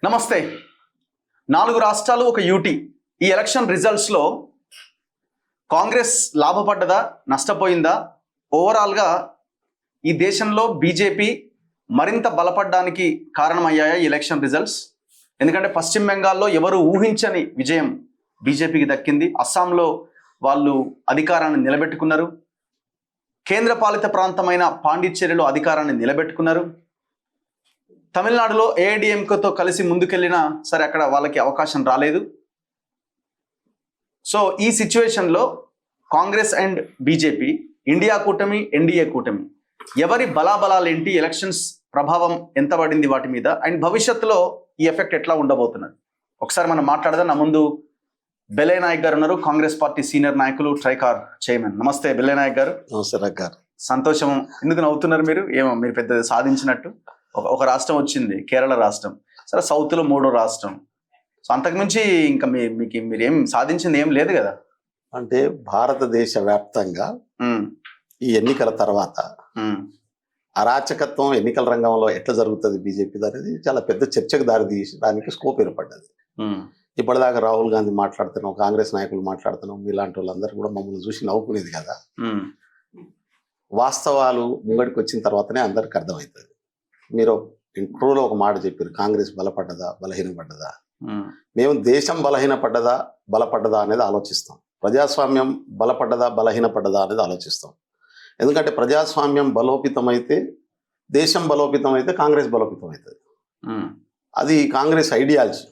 నమస్తే. 4 రాష్ట్రాలు ఒక యూటీ. ఈ ఎలక్షన్ రిజల్ట్స్లో కాంగ్రెస్ లాభపడ్డదా, నష్టపోయిందా? ఓవరాల్గా ఈ దేశంలో బీజేపీ మరింత బలపడడానికి కారణమయ్యాయా ఈ ఎలక్షన్ రిజల్ట్స్? ఎందుకంటే పశ్చిమ బెంగాల్లో ఎవరు ఊహించని విజయం బీజేపీకి దక్కింది. అస్సాంలో వాళ్ళు అధికారాన్ని నిలబెట్టుకున్నారు. కేంద్రపాలిత ప్రాంతమైన పాండిచ్చేరిలో అధికారాన్ని నిలబెట్టుకున్నారు. తమిళనాడులో ఏఐడిఎంకేతో కలిసి ముందుకెళ్ళినా సరే అక్కడ వాళ్ళకి అవకాశం రాలేదు. సో ఈ సిచ్యువేషన్లో కాంగ్రెస్ అండ్ బీజేపీ, ఇండియా కూటమి, ఎన్డీఏ కూటమి, ఎవరి బలాబలాలు ఏంటి, ఎలక్షన్స్ ప్రభావం ఎంత పడింది వాటి మీద, అండ్ భవిష్యత్తులో ఈ ఎఫెక్ట్ ఎట్లా ఉండబోతున్నది ఒకసారి మనం మాట్లాడదాం. నా ముందు బెల్లయ్య నాయక్ గారు ఉన్నారు, కాంగ్రెస్ పార్టీ సీనియర్ నాయకులు, ట్రైకార్ చైర్మన్. నమస్తే బెల్లయ్య నాయక్ గారు. నమస్తే గారు. సంతోషం. ఎందుకు నవ్వుతున్నారు మీరు? ఏమో మీరు పెద్ద సాధించినట్టు. ఒక రాష్ట్రం వచ్చింది, కేరళ రాష్ట్రం. సరే, సౌత్లో 3వ రాష్ట్రం. సో అంతకుమించి ఇంకా మీరు ఏం సాధించింది ఏం లేదు కదా. అంటే భారతదేశ వ్యాప్తంగా ఈ ఎన్నికల తర్వాత అరాచకత్వం ఎన్నికల రంగంలో ఎట్లా జరుగుతుంది బీజేపీ అనేది చాలా పెద్ద చర్చకు దారి తీయడానికి స్కోప్ ఏర్పడ్డది. ఇప్పటిదాకా రాహుల్ గాంధీ మాట్లాడుతున్నాం, కాంగ్రెస్ నాయకులు మాట్లాడుతున్నాం, మీలాంటి వాళ్ళందరూ కూడా మమ్మల్ని చూసి నవ్వుకునేది కదా. వాస్తవాలు ముంగడికి వచ్చిన తర్వాతనే అందరికి అర్థమవుతుంది. మీరు ఇంట్రోలో ఒక మాట చెప్పారు, కాంగ్రెస్ బలపడ్డదా బలహీనపడ్డదా. మేము దేశం బలపడ్డదా అనేది ఆలోచిస్తాం. ప్రజాస్వామ్యం బలపడ్డదా బలహీనపడ్డదా అనేది ఆలోచిస్తాం. ఎందుకంటే ప్రజాస్వామ్యం బలోపేతమైతే, దేశం బలోపేతమైతే కాంగ్రెస్ బలోపేతం అవుతుంది. అది కాంగ్రెస్ ఐడియాలజీ.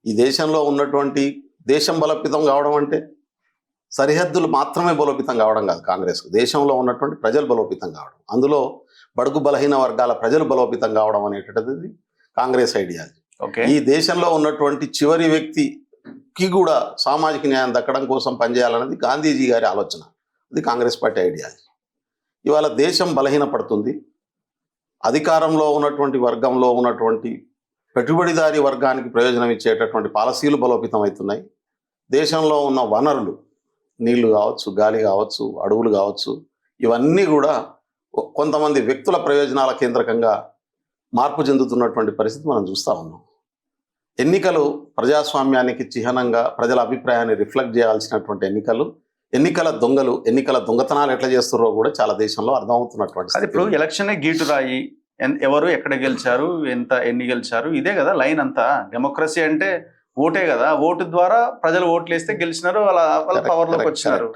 ఈ దేశంలో ఉన్నటువంటి దేశం బలోపేతం కావడం అంటే సరిహద్దులు మాత్రమే బలోపేతం కావడం కాదు. కాంగ్రెస్కు దేశంలో ఉన్నటువంటి ప్రజలు బలోపేతం కావడం, అందులో బడుగు బలహీన వర్గాల ప్రజలు బలోపేతం కావడం అనేటటువంటిది కాంగ్రెస్ ఐడియాలజీ. ఈ దేశంలో ఉన్నటువంటి చివరి వ్యక్తికి కూడా సామాజిక న్యాయం దక్కడం కోసం పనిచేయాలన్నది గాంధీజీ గారి ఆలోచన. అది కాంగ్రెస్ పార్టీ ఐడియాలజీ. ఇవాళ దేశం బలహీనపడుతుంది. అధికారంలో ఉన్నటువంటి వర్గంలో ఉన్నటువంటి పెట్టుబడిదారీ వర్గానికి ప్రయోజనం ఇచ్చేటటువంటి పాలసీలు బలోపేతం అవుతున్నాయి. దేశంలో ఉన్న వనరులు, నీళ్లు కావచ్చు, గాలి కావచ్చు, అడవులు కావచ్చు, ఇవన్నీ కూడా కొంతమంది వ్యక్తుల ప్రయోజనాల కేంద్రకంగా మార్పు చెందుతున్నటువంటి పరిస్థితి మనం చూస్తూ ఉన్నాం. ఎన్నికలు ప్రజాస్వామ్యానికి చిహ్నంగా ప్రజల అభిప్రాయాన్ని రిఫ్లెక్ట్ చేయాల్సినటువంటి ఎన్నికల దొంగలు, ఎన్నికల దొంగతనాలు ఎట్లా చేస్తున్నారో కూడా చాలా దేశంలో అర్థమవుతున్నటువంటి. అది ఇప్పుడు ఎలక్షనే గీటు రాయి, ఎవరు ఎక్కడ గెలిచారు, ఎన్ని గెలిచారు, ఇదే కదా లైన్ అంతా. డెమోక్రసీ అంటే ఓటే కదా. ఓటు ద్వారా ప్రజలు ఓట్లు వేస్తే గెలిచినారు, వాళ్ళ పవర్ లోకి వచ్చినారు.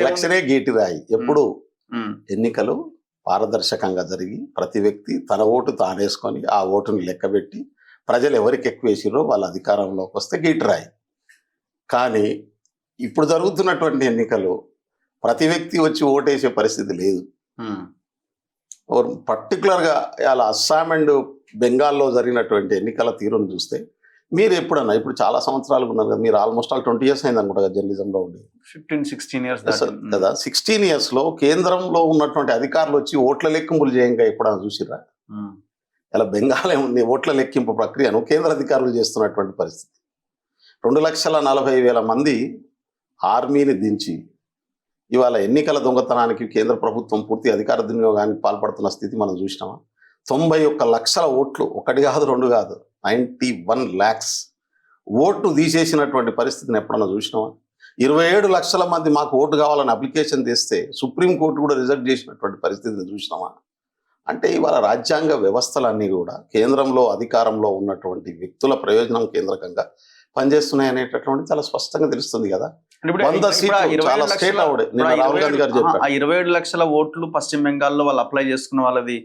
ఎలక్షనే గీటు రాయి. ఎప్పుడు ఎన్నికలు పారదర్శకంగా జరిగి ప్రతి వ్యక్తి తన ఓటు తానేసుకొని ఆ ఓటుని లెక్కబెట్టి ప్రజలు ఎవరికి ఎక్కువ వేసిరో వాళ్ళ అధికారంలోకి వస్తే గీటురాయి. కానీ ఇప్పుడు జరుగుతున్నటువంటి ఎన్నికలు ప్రతి వ్యక్తి వచ్చి ఓటేసే పరిస్థితి లేదు. పర్టికులర్గా ఇలా అస్సాం అండ్ బెంగాల్లో జరిగినటువంటి ఎన్నికల తీరును చూస్తే, మీరు ఎప్పుడన్నా, ఇప్పుడు చాలా సంవత్సరాలు ఉన్నారు కదా, మీరు ఆల్మోస్ట్ 20 years అయింది అనుకుంటా కదా జర్నలిజంలో ఉండి. 15-16 years కదా. 16 yearsలో కేంద్రంలో ఉన్నటువంటి అధికారులు వచ్చి ఓట్ల లెక్కింపులు చేయంగా ఎప్పుడన్నా చూసిరా? ఇలా బెంగాల్ ఉంది, ఓట్ల లెక్కింపు ప్రక్రియను కేంద్ర అధికారులు చేస్తున్నటువంటి పరిస్థితి. 2,40,000 మంది ఆర్మీని దించి ఇవాళ ఎన్నికల దొంగతనానికి కేంద్ర ప్రభుత్వం పూర్తి అధికార దుర్వినియోగానికి పాల్పడుతున్న స్థితి మనం చూసినామా? 91 లక్షల ఓట్లు, 1 కాదు 2 కాదు, 91 lakhs ఓట్లు తీసేసినటువంటి పరిస్థితిని ఎప్పుడన్నా చూసినామా? 27 లక్షల మంది మాకు ఓటు కావాలని అప్లికేషన్ తెస్తే సుప్రీంకోర్టు కూడా రిజెక్ట్ చేసినటువంటి పరిస్థితిని చూసినామా? అంటే ఇవాళ రాజ్యాంగ వ్యవస్థలన్నీ కూడా కేంద్రంలో అధికారంలో ఉన్నటువంటి వ్యక్తుల ప్రయోజనం కేంద్రకంగా పనిచేస్తున్నాయి అనేటటువంటి చాలా స్పష్టంగా తెలుస్తుంది కదా. 100 సీట్లు చాలా స్టేట్ రాహుల్ గాంధీ గారు చెప్పారు. 27 లక్షల ఓట్లు పశ్చిమ బెంగాల్లో వాళ్ళు అప్లై చేసుకున్న వాళ్ళది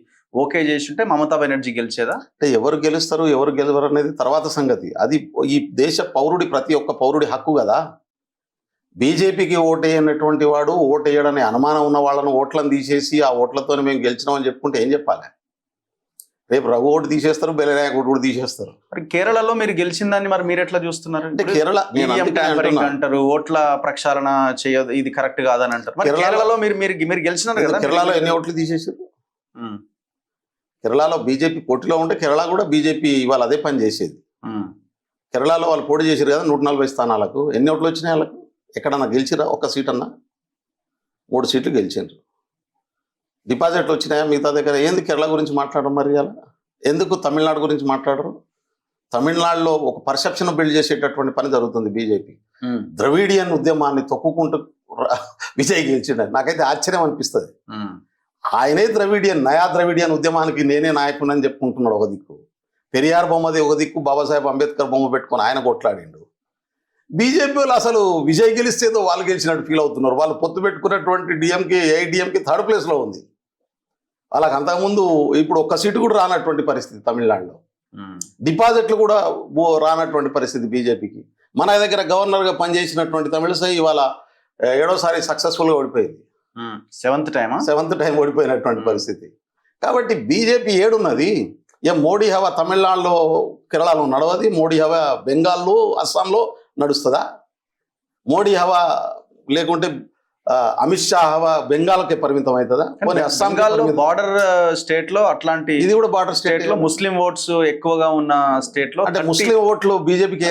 ఓకే చేసి ఉంటే మమతా బెనర్జీ గెలిచేదా? అంటే ఎవరు గెలుస్తారు ఎవరు గెలవరు అనేది తర్వాత సంగతి. అది ఈ దేశ పౌరుడి, ప్రతి ఒక్క పౌరుడి హక్కు కదా. బీజేపీకి ఓటేయనటువంటి వాడు ఓటేయడని అనుమానం ఉన్న వాళ్ళను ఓట్లను తీసేసి ఆ ఓట్లతో మేము గెలిచినామని చెప్పుకుంటే ఏం చెప్పాలి? రేపు రఘు ఓటు తీసేస్తారు, బెల్లనాయక్ ఓటు కూడా తీసేస్తారు. మరి కేరళలో మీరు గెలిచిందాన్ని మరి మీరు ఎట్లా చూస్తున్నారు? అంటే కేరళ అంటారు, ఓట్ల ప్రక్షాళన చేయదు, ఇది కరెక్ట్ కాదని అంటారు. కేరళలో మీరు గెలిచినారు కదా. కేరళలో ఎన్ని ఓట్లు తీసేసారు? కేరళలో బీజేపీ పోటీలో ఉంటే కేరళ కూడా బీజేపీ ఇవాళ అదే పని చేసేది. కేరళలో వాళ్ళు పోటీ చేశారు కదా 140 స్థానాలకు. ఎన్ని ఓట్లు వచ్చినాయి వాళ్ళకు? ఎక్కడన్నా గెలిచిరా? 1 సీట్ అన్నా? 3 సీట్లు గెలిచారు. డిపాజిట్లు వచ్చినాయా మిగతా దగ్గర? ఏంది కేరళ గురించి మాట్లాడరు? మరి అలా ఎందుకు తమిళనాడు గురించి మాట్లాడరు? తమిళనాడులో ఒక పర్సెప్షన్ బిల్డ్ చేసేటటువంటి పని జరుగుతుంది బీజేపీ. ద్రవిడియన్ ఉద్యమాన్ని తొక్కుకుంటూ విజయ్ గెలిచిండు. నాకైతే ఆశ్చర్యం అనిపిస్తుంది. ఆయనే ద్రవిడియన్, నయా ద్రవిడియన్ ఉద్యమానికి నేనే నాయకునని చెప్పుకుంటున్నాడు ఒక దిక్కు. పెరియార్ బొమ్మది ఒక దిక్కు, బాబాసాహెబ్ అంబేద్కర్ బొమ్మ పెట్టుకొని ఆయన కొట్లాడిండు. బీజేపీ వాళ్ళు అసలు విజయ్ గెలిస్తేదో వాళ్ళు గెలిచినట్టు ఫీల్ అవుతున్నారు. వాళ్ళు పొత్తు పెట్టుకున్నటువంటి డిఎంకే, ఏఐడిఎంకే థర్డ్ ప్లేస్లో ఉంది. వాళ్ళకి అంతకుముందు ఇప్పుడు ఒక్క సీటు కూడా రానటువంటి పరిస్థితి తమిళనాడులో. డిపాజిట్లు కూడా రానటువంటి పరిస్థితి బీజేపీకి. మన దగ్గర గవర్నర్గా పనిచేసినటువంటి తమిళసై ఇవాళ 7వ సక్సెస్ఫుల్గా ఓడిపోయింది. సెవెంత్ టైం ఓడిపోయినటువంటి పరిస్థితి. కాబట్టి బీజేపీ ఏడున్నది. మోడీ హవా తమిళనాడులో, కేరళలో నడవది. మోడీ హవా బెంగాల్లో, అస్సాంలో నడుస్తుందా? మోడీ హవా లేకుంటే అమిత్ షా హవా బెంగాల్కే పరిమితం అవుతుందా? అస్సాం బార్డర్ స్టేట్ లో అట్లాంటి, ఇది కూడా బార్డర్ స్టేట్ లో ముస్లిం ఓట్స్ ఎక్కువగా ఉన్న స్టేట్ లో అంటే ముస్లిం ఓట్లు బీజేపీకి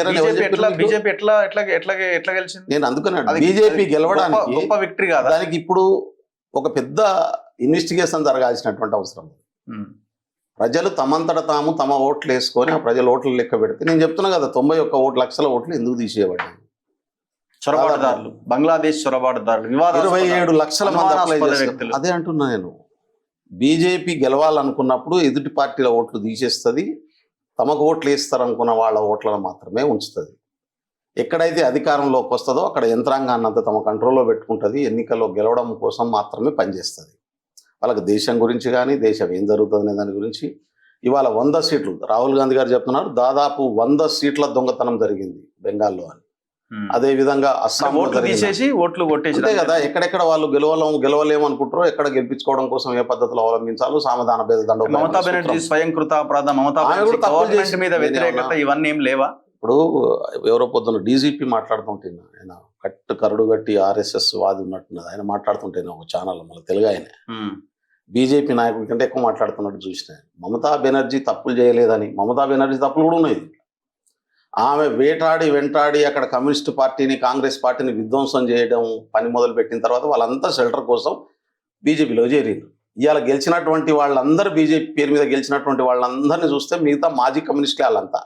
బీజేపీ ఎట్లా గెలిచింది? నేను అందుకనే బీజేపీ గెలవడానికి గొప్ప విక్టరీ కాదు. దానికి ఇప్పుడు ఒక పెద్ద ఇన్వెస్టిగేషన్ జరగాల్సినటువంటి అవసరం. ప్రజలు తమంతట తాము తమ ఓట్లు వేసుకొని ఆ ప్రజల ఓట్లు లెక్క పెడితే, నేను చెప్తున్నా కదా 91 లక్షల ఓట్లు ఎందుకు తీసేయబడ్డాయి? చొరబాటుదారులు, బంగ్లాదేశ్ చొరబాటుదారులు, 27 లక్షల మంది అప్లై చేస్తారు. అదే అంటున్నా నేను. బీజేపీ గెలవాలనుకున్నప్పుడు ఎదుటి పార్టీల ఓట్లు తీసేస్తుంది, తమకు ఓట్లు వేస్తారు అనుకున్న వాళ్ళ ఓట్లను మాత్రమే ఉంచుతుంది. ఎక్కడైతే అధికారంలోకి వస్తుందో అక్కడ యంత్రాంగాన్ని అంతా తమ కంట్రోల్లో పెట్టుకుంటుంది. ఎన్నికల్లో గెలవడం కోసం మాత్రమే పనిచేస్తుంది. వాళ్ళకి దేశం గురించి కానీ, దేశం ఏం జరుగుతుందనే దాని గురించి. ఇవాళ 100 సీట్లు రాహుల్ గాంధీ గారు చెప్తున్నారు, దాదాపు 100 సీట్ల దొంగతనం జరిగింది బెంగాల్లో అని. అదే విధంగా అస్సాం ఓట్లు కొట్టేసి కదా, ఎక్కడెక్కడ వాళ్ళు గెలవలేము అనుకుంటారో, ఎక్కడ గెలిపించుకోవడం కోసం ఏ పద్ధతులు అవలంబించాలో సామధాన భేద దండ. మమతా బెనర్జీ స్వయంకృత అపరాధం, మమతా బెనర్జీ మీద వ్యతిరేకత, ఇవన్నీ ఏం లేవా? ఇప్పుడు ఎవరో పొద్దున్న డీజీపీ మాట్లాడుతుంటున్నా, ఆయన కరుడు గట్టి ఆర్ఎస్ఎస్ వాది ఉన్నట్టున్నది. ఆయన మాట్లాడుతుంటేనే ఒక ఛానల్, మళ్ళీ తెలుగు ఆయన బీజేపీ నాయకుడి కంటే ఎక్కువ మాట్లాడుతున్నట్టు చూసిన. మమతా బెనర్జీ తప్పులు చేయలేదని, మమతా బెనర్జీ తప్పులు కూడా ఉన్నాయి. ఆమె వెంటాడి అక్కడ కమ్యూనిస్ట్ పార్టీని, కాంగ్రెస్ పార్టీని విధ్వంసం చేయడం పని మొదలు పెట్టిన తర్వాత వాళ్ళంతా షెల్టర్ కోసం బీజేపీలో చేరారు. ఇవాళ గెలిచినటువంటి వాళ్ళందరూ, బీజేపీ పేరు మీద గెలిచినటువంటి వాళ్ళందరినీ చూస్తే మిగతా మాజీ కమ్యూనిస్టులే వాళ్ళంతా.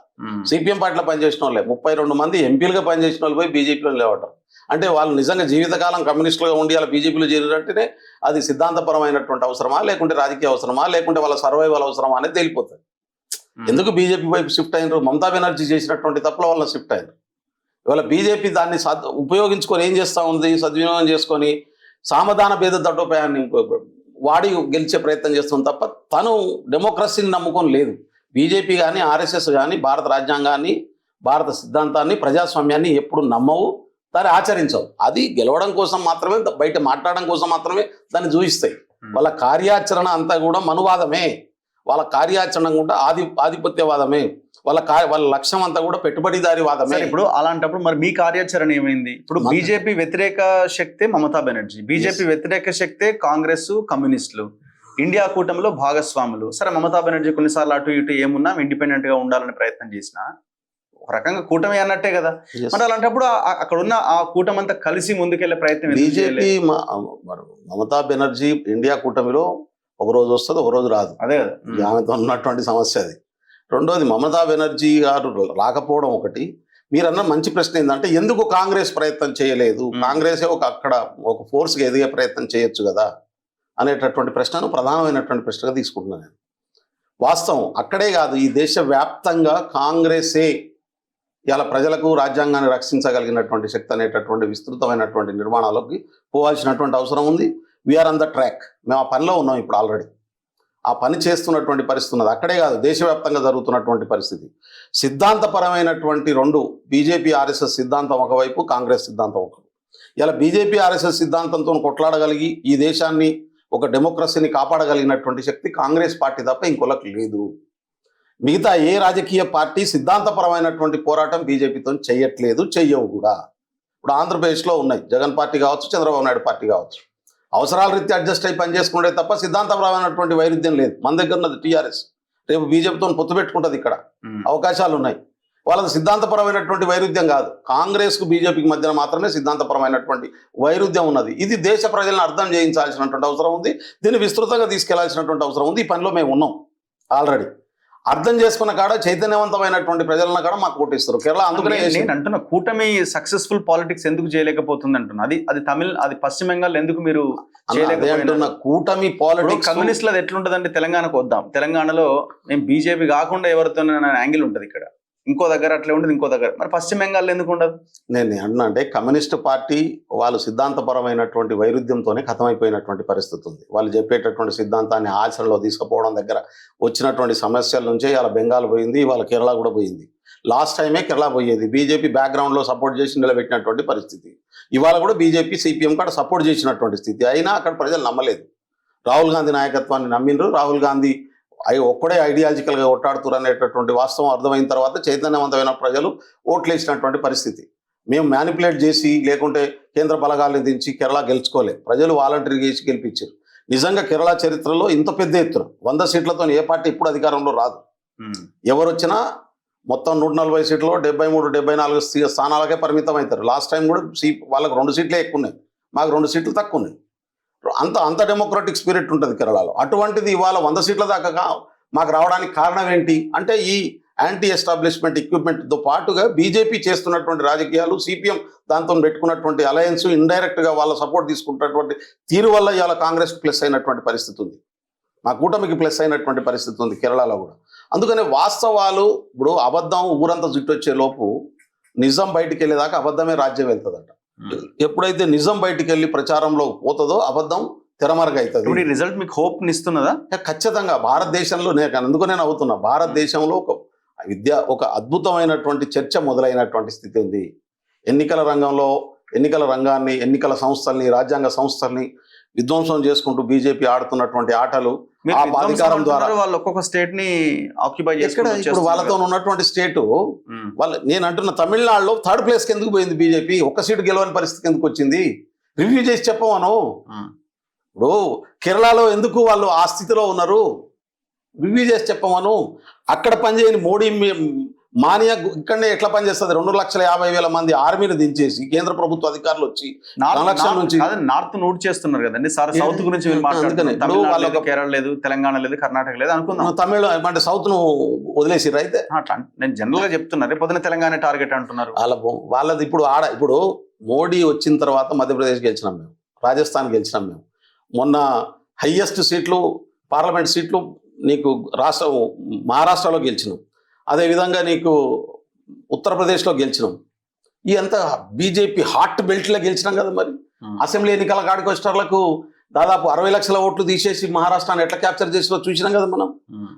సిపిఎం పార్టీలో పనిచేసిన వాళ్ళే 32 మంది ఎంపీలుగా పనిచేసిన వాళ్ళు పోయి బీజేపీలో లేవటం అంటే వాళ్ళు నిజంగా జీవితకాలం కమ్యూనిస్టులుగా ఉండి అలా బీజేపీలో చేరినట్టునే అది సిద్ధాంతపరమైనటువంటి అవసరమా, లేకుంటే రాజకీయ అవసరమా, లేకుంటే వాళ్ళ సర్వైవల్ అవసరమా అనేది తెలిపోతుంది. ఎందుకు బీజేపీ వైపు షిఫ్ట్ అయినారు? మమతా బెనర్జీ చేసినటువంటి తప్పుల వల్ల షిఫ్ట్ అయినారు. ఇవాళ బీజేపీ దాన్ని ఉపయోగించుకొని ఏం చేస్తూ ఉంది, సద్వినియోగం చేసుకొని సామధాన భేద దట్టోపాయాన్ని వాడి గెలిచే ప్రయత్నం చేస్తుంది తప్ప తను డెమోక్రసీని నమ్ముకొని లేదు. బీజేపీ కానీ, ఆర్ఎస్ఎస్ కానీ భారత రాజ్యాంగాన్ని, భారత సిద్ధాంతాన్ని, ప్రజాస్వామ్యాన్ని ఎప్పుడు నమ్మవు, దాన్ని ఆచరించవు. అది గెలవడం కోసం మాత్రమే, బయట మాట్లాడడం కోసం మాత్రమే దాన్ని చూపిస్తాయి. వాళ్ళ కార్యాచరణ అంతా కూడా మనువాదమే, వాళ్ళ కార్యాచరణ కూడా ఆధిపత్యవాదమే, వాళ్ళ లక్ష్యం అంతా కూడా పెట్టుబడిదారి వాదమే. ఇప్పుడు అలాంటప్పుడు మరి మీ కార్యాచరణ ఏమైంది? ఇప్పుడు బీజేపీ వ్యతిరేక శక్తే మమతా బెనర్జీ, బీజేపీ వ్యతిరేక శక్తే కాంగ్రెస్, కమ్యూనిస్టులు, ఇండియా కూటమిలో భాగస్వాములు. సరే, మమతా బెనర్జీ కొన్నిసార్లు అటు ఇటు ఏమున్నా ఇండిపెండెంట్ గా ఉండాలని ప్రయత్నం చేసిన ఒక రకంగా కూటమి అన్నట్టే కదా. మరి అలాంటప్పుడు అక్కడ ఉన్న ఆ కూటమి అంతా కలిసి ముందుకెళ్లే ప్రయత్నం బీజేపీ, మమతా బెనర్జీ ఇండియా కూటమిలో ఒక రోజు వస్తుంది, ఒక రోజు రాదు. అదే కదా ఆమెతో ఉన్నటువంటి సమస్య అది. రెండోది, మమతా బెనర్జీ గారు రాకపోవడం ఒకటి. మీరన్న మంచి ప్రశ్న ఏంటంటే, ఎందుకు కాంగ్రెస్ ప్రయత్నం చేయలేదు, కాంగ్రెసే అక్కడ ఒక ఫోర్స్గా ఎదిగే ప్రయత్నం చేయొచ్చు కదా అనేటటువంటి ప్రశ్నను ప్రధానమైనటువంటి ప్రశ్నగా తీసుకుంటున్నాను నేను. వాస్తవం అక్కడే కాదు, ఈ దేశవ్యాప్తంగా కాంగ్రెసే ఇలా ప్రజలకు రాజ్యాంగాన్ని రక్షించగలిగినటువంటి శక్తి అనేటటువంటి విస్తృతమైనటువంటి నిర్మాణాలకి పోవాల్సినటువంటి అవసరం ఉంది. We are on the track. మేము ఆ పనిలో ఉన్నాం ఇప్పుడు ఆల్రెడీ. ఆ పని చేస్తున్నటువంటి పరిస్థితి ఉన్నది. అక్కడే కాదు, దేశవ్యాప్తంగా జరుగుతున్నటువంటి పరిస్థితి. సిద్ధాంతపరమైనటువంటి రెండు, బీజేపీ ఆర్ఎస్ఎస్ సిద్ధాంతం ఒకవైపు, కాంగ్రెస్ సిద్ధాంతం ఒకవైపు. ఇలా బీజేపీ ఆర్ఎస్ఎస్ సిద్ధాంతంతో కొట్లాడగలిగి ఈ దేశాన్ని, ఒక డెమోక్రసీని కాపాడగలిగినటువంటి శక్తి కాంగ్రెస్ పార్టీ తప్ప ఇంకొకరికి లేదు. మిగతా ఏ రాజకీయ పార్టీ సిద్ధాంతపరమైనటువంటి పోరాటం బీజేపీతో చెయ్యట్లేదు, చెయ్యవు కూడా. ఇప్పుడు ఆంధ్రప్రదేశ్లో ఉన్నాయి, జగన్ పార్టీ కావచ్చు, చంద్రబాబు నాయుడు పార్టీ కావచ్చు. అవసరాల రీత్యా అడ్జస్ట్ అయి పనిచేసుకుంటే తప్ప సిద్ధాంతపరమైనటువంటి వైరుధ్యం లేదు. మన దగ్గర ఉన్నది టీఆర్ఎస్, రేపు బీజేపీతో పొత్తు పెట్టుకుంటుంది, ఇక్కడ అవకాశాలు ఉన్నాయి. వాళ్ళది సిద్ధాంతపరమైనటువంటి వైరుధ్యం కాదు. కాంగ్రెస్కు బీజేపీకి మధ్యన మాత్రమే సిద్ధాంతపరమైనటువంటి వైరుధ్యం ఉన్నది. ఇది దేశ ప్రజలను అర్థం చేయించాల్సినటువంటి అవసరం ఉంది. దీన్ని విస్తృతంగా తీసుకెళ్లాల్సినటువంటి అవసరం ఉంది. ఈ పనిలో మేము ఉన్నాం ఆల్రెడీ. అర్థం చేసుకున్న కాడ చైతన్యవంతమైనటువంటి ప్రజలను కూడా మాకు ఓటిస్తారు. కేరళ అందుకనే నేను అంటున్నా కూటమి సక్సెస్ఫుల్ పాలిటిక్స్ ఎందుకు చేయలేకపోతుంది అంటున్నా. అది పశ్చిమ బెంగాల్ ఎందుకు మీరు అంటున్న కూటమి పాలిటిక్స్ కమ్యూనిస్టులు అది ఎట్లుంటదంటే తెలంగాణకు వద్దాం. తెలంగాణలో మేము బీజేపీ కాకుండా ఎవరితో యాంగిల్ ఉంటుంది, ఇక్కడ ఇంకో దగ్గర అట్లే ఉంటుంది, ఇంకో దగ్గర. మరి పశ్చిమ బెంగాల్ ఎందుకు ఉండదు? నేను అంటున్నా అంటే కమ్యూనిస్ట్ పార్టీ వాళ్ళు సిద్ధాంతపరమైనటువంటి వైరుధ్యంతోనే ఖతమైపోయినటువంటి పరిస్థితి ఉంది. వాళ్ళు చెప్పేటటువంటి సిద్ధాంతాన్ని ఆచరణలో తీసుకుపోవడం దగ్గర వచ్చినటువంటి సమస్యల నుంచే ఇవాళ బెంగాల్ పోయింది, ఇవాళ కేరళ కూడా పోయింది. లాస్ట్ టైమే కేరళ పోయేది బీజేపీ బ్యాక్గ్రౌండ్లో సపోర్ట్ చేసి నిలబెట్టినటువంటి పరిస్థితి. ఇవాళ కూడా బీజేపీ సిపిఎం కూడా సపోర్ట్ చేసినటువంటి స్థితి. అయినా అక్కడ ప్రజలు నమ్మలేదు. రాహుల్ గాంధీ నాయకత్వాన్ని నమ్మిండ్రు. రాహుల్ గాంధీ ఒక్కడే ఐడియాలజికల్గా కొట్టాడుతున్నారు అనేటటువంటి వాస్తవం అర్థమైన తర్వాత చైతన్యవంతమైన ప్రజలు ఓట్లు వేసినటువంటి పరిస్థితి. మేము మ్యానిపులేట్ చేసి లేకుంటే కేంద్ర బలగాలను దించి కేరళ గెలుచుకోలేదు. ప్రజలు వాలంటరీ చేసి గెలిపించారు. నిజంగా కేరళ చరిత్రలో ఇంత పెద్ద ఎత్తున 100 సీట్లతో ఏ పార్టీ ఇప్పుడు అధికారంలో రాదు. ఎవరు వచ్చినా మొత్తం 140 సీట్లు 73-74 స్థానాలకే పరిమితం అవుతారు. లాస్ట్ టైం కూడా వాళ్ళకి 2 సీట్లే ఎక్కువ ఉన్నాయి, మాకు 2 సీట్లు తక్కువ ఉన్నాయి. అంత డెమోక్రటిక్ స్పిరిట్ ఉంటుంది కేరళలో. అటువంటిది ఇవాళ 100 సీట్ల దాకా మాకు రావడానికి కారణం ఏంటి అంటే ఈ యాంటీ ఎస్టాబ్లిష్మెంట్ ఎక్విప్మెంట్తో పాటుగా బీజేపీ చేస్తున్నటువంటి రాజకీయాలు, సిపిఎం దాంతో పెట్టుకున్నటువంటి అలయన్స్, ఇండైరెక్ట్గా వాళ్ళ సపోర్ట్ తీసుకుంటున్నటువంటి తీరు వల్ల ఇవాళ కాంగ్రెస్ ప్లస్ అయినటువంటి పరిస్థితి ఉంది, మా కూటమికి ప్లస్ అయినటువంటి పరిస్థితి ఉంది కేరళలో కూడా. అందుకనే వాస్తవాలు ఇప్పుడు అబద్ధం ఊరంతా జుట్టొచ్చే లోపు నిజం బయటికి వెళ్ళేదాకా అబద్ధమే రాజ్యం వెళ్తుందట. ఎప్పుడైతే నిజం బయటికి వెళ్ళి ప్రచారంలో పోతుందో అబద్ధం తెరమరుగవుతుంది. రిజల్ట్ మీకు హోప్ ఇస్తున్నదా? ఖచ్చితంగా భారతదేశంలో అందుకనే అవుతున్నా, భారతదేశంలో ఒక అద్భుతమైనటువంటి చర్చ మొదలైనటువంటి స్థితి ఉంది. ఎన్నికల రంగాన్ని, ఎన్నికల సంస్థల్ని, రాజ్యాంగ సంస్థల్ని విధ్వంసం చేసుకుంటూ బీజేపీ ఆడుతున్నటువంటి ఆటలు ఆ అధికారం ద్వారా వాళ్ళు ఒక్కొక్క స్టేట్ ని ఆక్యుపై చేసుకుంటూ ఇప్పుడు వాళ్ళతో ఉన్నటువంటి స్టేటు నేను అంటున్న తమిళనాడులో 3rd ప్లేస్కి ఎందుకు పోయింది బీజేపీ? ఒక్క సీటు గెలవని పరిస్థితికి ఎందుకు వచ్చింది? రివ్యూ చేసి చెప్పమను. ఇప్పుడు కేరళలో ఎందుకు వాళ్ళు ఆ స్థితిలో ఉన్నారు రివ్యూ చేసి చెప్పమను. అక్కడ పనిచేయని మోడీ మానియా ఇక్కడనే ఎట్లా పనిచేస్తుంది? 2,50,000 మంది ఆర్మీని దించేసి కేంద్ర ప్రభుత్వ అధికారులు వచ్చి నార్త్ నోట్ చేస్తున్నారు కదండి సార్. సౌత్ గురించి కేరళ లేదు, తెలంగాణ లేదు, కర్ణాటక లేదు అనుకుందాం. తమిళ అంటే సౌత్ ను వదిలేసిర్రు. అయితే నేను జనరల్ గా చెప్తున్నా, రేపు పొద్దున తెలంగాణ టార్గెట్ అంటున్నారు. వాళ్ళది ఇప్పుడు మోడీ వచ్చిన తర్వాత మధ్యప్రదేశ్ గెలిచినాం మేము, రాజస్థాన్ గెలిచినాం మేము, మొన్న హైయెస్ట్ సీట్లు పార్లమెంట్ సీట్లు నీకు మహారాష్ట్రలో గెలిచినాం, అదేవిధంగా నీకు ఉత్తరప్రదేశ్లో గెలిచినాం. ఈ అంతా బీజేపీ హార్ట్ బెల్ట్లో గెలిచినాం కదా. మరి అసెంబ్లీ ఎన్నికల కాడికి వచ్చేటర్లకు దాదాపు 60 లక్షల ఓట్లు తీసేసి మహారాష్ట్రాన్ని ఎట్లా క్యాప్చర్ చేసినా చూసినాం కదా మనం.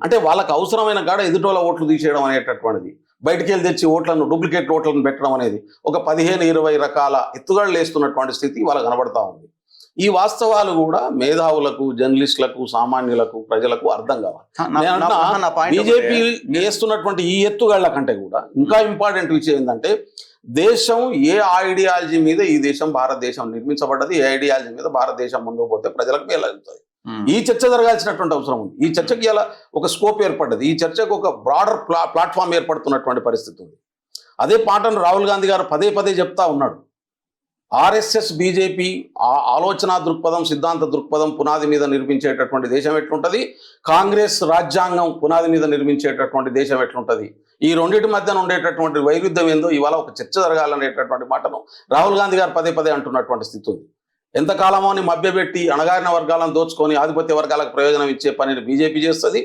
అంటే వాళ్ళకి అవసరమైన కాడ ఎదుటోళ్ళ ఓట్లు తీసేయడం అనేటటువంటిది, బయటికి వెళ్ళి తెచ్చి డూప్లికేట్ ఓట్లను పెట్టడం అనేది ఒక 15-20 రకాల ఎత్తుగడలు వేస్తున్నటువంటి స్థితి వాళ్ళకి కనబడతా ఉంది. ఈ వాస్తవాలు కూడా మేధావులకు, జర్నలిస్టులకు, సామాన్యులకు, ప్రజలకు అర్థం కావాలి. బీజేపీ వేస్తున్నటువంటి ఈ ఎత్తుగళ్ల కంటే కూడా ఇంకా ఇంపార్టెంట్ విషయం ఏంటంటే దేశం ఏ ఐడియాలజీ మీద ఈ దేశం భారతదేశం నిర్మించబడ్డది, ఏ ఐడియాలజీ మీద భారతదేశం ముందుకు పోతే ప్రజలకు మేలవుతుంది. ఈ చర్చ జరగాల్సినటువంటి అవసరం ఉంది. ఈ చర్చకి ఇలా ఒక స్కోప్ ఏర్పడ్డది, ఈ చర్చకు ఒక బ్రాడర్ ప్లాట్ఫామ్ ఏర్పడుతున్నటువంటి పరిస్థితి ఉంది. అదే పాటను రాహుల్ గాంధీ గారు పదే చెప్తా ఉన్నాడు. ఆర్ఎస్ఎస్ బీజేపీ ఆలోచన దృక్పథం, సిద్ధాంత దృక్పథం పునాది మీద నిర్మించేటటువంటి దేశం ఎట్లుంటుంది, కాంగ్రెస్ రాజ్యాంగం పునాది మీద నిర్మించేటటువంటి దేశం ఎట్లుంటుంది, ఈ రెండింటి మధ్యన ఉండేటటువంటి వైరుధ్యం ఏందో ఇవాళ ఒక చర్చ జరగాలనేటటువంటి మాటను రాహుల్ గాంధీ గారు పదే అంటున్నటువంటి స్థితి ఉంది. ఎంతకాలమో అని మభ్యపెట్టి అణగారిన వర్గాలను దోచుకొని ఆధిపత్య వర్గాలకు ప్రయోజనం ఇచ్చే పనిని బీజేపీ చేస్తుంది.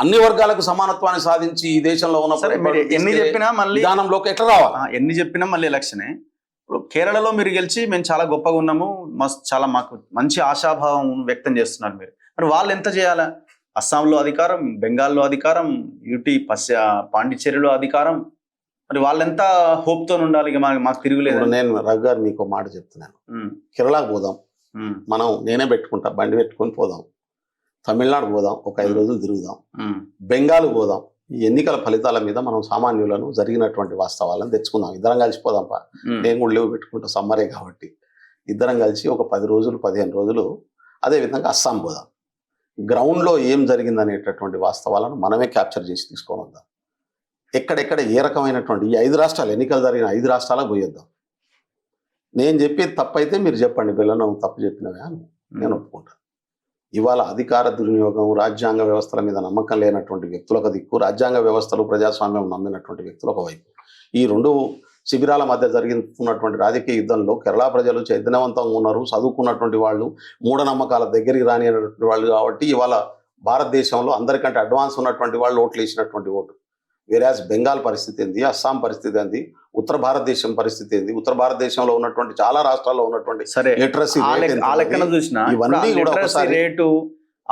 అన్ని వర్గాలకు సమానత్వాన్ని సాధించి ఈ దేశంలో ఉన్న ఎన్ని చెప్పినా మళ్ళీ విధానంలోకి ఎట్లా రావాలి? ఎన్ని చెప్పినా మళ్ళీ ఎలక్షనే. ఇప్పుడు కేరళలో మీరు గెలిచి మేము చాలా గొప్పగా ఉన్నాము, చాలా మాకు మంచి ఆశాభావం వ్యక్తం చేస్తున్నారు మీరు. మరి వాళ్ళు ఎంత చేయాలా? అస్సాంలో అధికారం, బెంగాల్లో అధికారం, యూటీ పాండిచ్చేరిలో అధికారం, మరి వాళ్ళెంత హోప్తో ఉండాలి? ఇక మాకు తిరుగులేదు. నేను రఘు గారు మీకు మాట చెప్తున్నాను, కేరళకు పోదాం మనం, నేనే పెట్టుకుంటా, బండి పెట్టుకొని పోదాం. తమిళనాడు పోదాం, ఒక 5 రోజులు తిరుగుదాం. బెంగాల్ పోదాం. ఈ ఎన్నికల ఫలితాల మీద మనం సామాన్యులను జరిగినటువంటి వాస్తవాలను తెచ్చుకుందాం. ఇద్దరం కలిసిపోదాంపా, నేను కూడా లేవు పెట్టుకుంటా, సమ్మరే కాబట్టి ఇద్దరం కలిసి ఒక 10 రోజులు 15 రోజులు అదేవిధంగా అస్సాం పోదాం. గ్రౌండ్లో ఏం జరిగిందనేటటువంటి వాస్తవాలను మనమే క్యాప్చర్ చేసి తీసుకొని వద్దాం. ఎక్కడెక్కడ ఏ రకమైనటువంటి ఈ 5 రాష్ట్రాలు ఎన్నికలు జరిగిన 5 రాష్ట్రాలకు పోయేద్దాం. నేను చెప్పేది తప్పు అయితే మీరు చెప్పండి, పిల్లలు తప్పు చెప్పినవే అని నేను ఒప్పుకుంటాను. ఇవాళ అధికార దుర్వినియోగం, రాజ్యాంగ వ్యవస్థల మీద నమ్మకం లేనటువంటి వ్యక్తులకు దిక్కు, రాజ్యాంగ వ్యవస్థలు ప్రజాస్వామ్యం నమ్మినటువంటి వ్యక్తులు ఒకవైపు. ఈ రెండు శిబిరాల మధ్య జరుగుతున్నటువంటి రాజకీయ యుద్ధంలో కేరళ ప్రజలు చైతన్యవంతంగా ఉన్నారు, చదువుకున్నటువంటి వాళ్ళు, మూఢనమ్మకాల దగ్గరికి రానిటువంటి వాళ్ళు. కాబట్టి ఇవాళ భారతదేశంలో అందరికంటే అడ్వాన్స్ ఉన్నటువంటి వాళ్ళు ఓట్లు వేసినటువంటి ఓటు. వేరాజ్ బెంగాల్ పరిస్థితి ఏంది, అస్సాం పరిస్థితి ఏంది, ఉత్తర భారతదేశం పరిస్థితి ఏంది, ఉత్తర భారతదేశంలో ఉన్నటువంటి చాలా రాష్ట్రాల్లో ఉన్నటువంటి సరే లిటరసీ ఆ లెక్కన చూసిన ఇవన్నీ కూడా ఒకసారి రేటు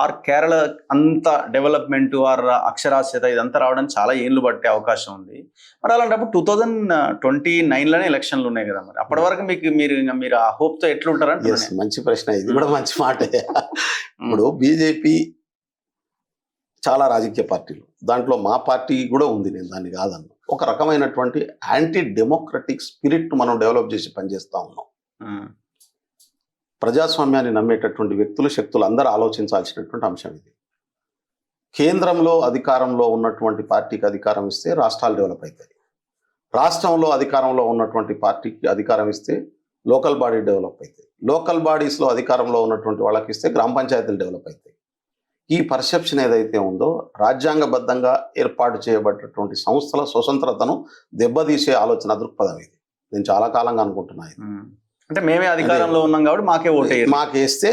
ఆర్ కేరళ అంత డెవలప్మెంట్ ఆర్ అక్షరాస్యత ఇదంతా రావడానికి చాలా ఏళ్ళు పట్టే అవకాశం ఉంది. మరి అలాంటప్పుడు 2029లోనే ఎలక్షన్లు ఉన్నాయి కదా, మరి అప్పటి వరకు మీరు ఆ హోప్ తో ఎట్లుంటారంటే? మంచి ప్రశ్న, ఇది కూడా మంచి మాటే. ఇప్పుడు బీజేపీ చాలా రాజకీయ పార్టీలు, దాంట్లో మా పార్టీ కూడా ఉంది, నేను దాన్ని కాదన్నా. ఒక రకమైనటువంటి యాంటీ డెమోక్రటిక్ స్పిరిట్ మనం డెవలప్ చేసి పనిచేస్తా ఉన్నాం. ప్రజాస్వామ్యాన్ని నమ్మేటటువంటి వ్యక్తులు, శక్తులు అందరూ ఆలోచించాల్సినటువంటి అంశం ఇది. కేంద్రంలో అధికారంలో ఉన్నటువంటి పార్టీకి అధికారం ఇస్తే రాష్ట్రాలు డెవలప్ అవుతాయి. రాష్ట్రంలో అధికారంలో ఉన్నటువంటి పార్టీకి అధికారం ఇస్తే లోకల్ బాడీ డెవలప్ అవుతాయి. లోకల్ బాడీస్లో అధికారంలో ఉన్నటువంటి వాళ్ళకి ఇస్తే గ్రామ పంచాయతీలు డెవలప్ అవుతాయి. ఈ పర్సెప్షన్ ఏదైతే ఉందో, రాజ్యాంగబద్ధంగా ఏర్పాటు చేయబడినటువంటి సంస్థల స్వతంత్రతను దెబ్బతీసే ఆలోచన దృక్పథం ఇది. నేను చాలా కాలంగా అనుకుంటున్నా ఇది. అంటే మేమే అధికారంలో ఉన్నాం కాబట్టి మాకేస్తే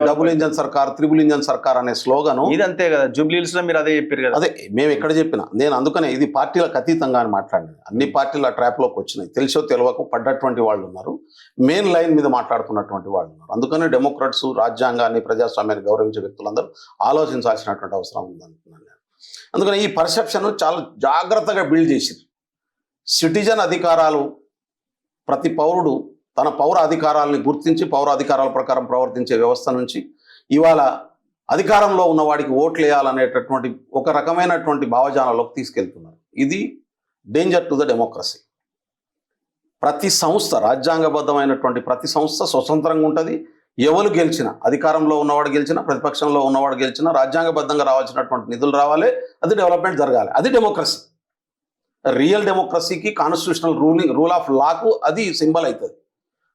డబుల్ ఇంజన్ సర్కార్, త్రిబుల్ ఇంజన్ సర్కార్ అనే స్లోగన్ ఇది అంతే కదా. జూబ్లీహిల్స్ లో మీరు అదే చెప్పారు కదా. అదే మేము ఎక్కడ చెప్పినా. నేను అందుకనే ఇది పార్టీలకు అతీతంగా అని మాట్లాడినాను. అన్ని పార్టీల ట్రాప్ లోకి వచ్చినాయి, తెలిసో తెలియక పడ్డటువంటి వాళ్ళు ఉన్నారు, మెయిన్ లైన్ మీద మాట్లాడుతున్నటువంటి వాళ్ళు ఉన్నారు. అందుకనే డెమోక్రాట్స్ రాజ్యాంగాన్ని, ప్రజాస్వామ్యాన్ని గౌరవించే వ్యక్తులందరూ ఆలోచించాల్సినటువంటి అవసరం ఉందనుకున్నాను నేను. అందుకని ఈ పర్సెప్షన్ చాలా జాగ్రత్తగా బిల్డ్ చేసింది. సిటిజన్ అధికారాలు, ప్రతి పౌరుడు తన పౌర అధికారాలని గుర్తించి పౌర అధికారాల ప్రకారం ప్రవర్తించే వ్యవస్థ నుంచి ఇవాళ అధికారంలో ఉన్నవాడికి ఓట్లు వేయాలనేటటువంటి ఒక రకమైనటువంటి భావజానాల్లోకి తీసుకెళ్తున్నారు. ఇది డేంజర్ టు ద డెమోక్రసీ. ప్రతి సంస్థ, రాజ్యాంగబద్ధమైనటువంటి ప్రతి సంస్థ స్వతంత్రంగా ఉంటుంది. ఎవరు గెలిచినా, అధికారంలో ఉన్నవాడు గెలిచినా, ప్రతిపక్షంలో ఉన్నవాడు గెలిచినా, రాజ్యాంగబద్ధంగా రావాల్సినటువంటి నిధులు రావాలి, అది డెవలప్మెంట్ జరగాలి. అది డెమోక్రసీ. రియల్ డెమోక్రసీకి, కాన్స్టిట్యూషనల్ రూల్ ఆఫ్ లాకు అది సింబల్ అవుతుంది.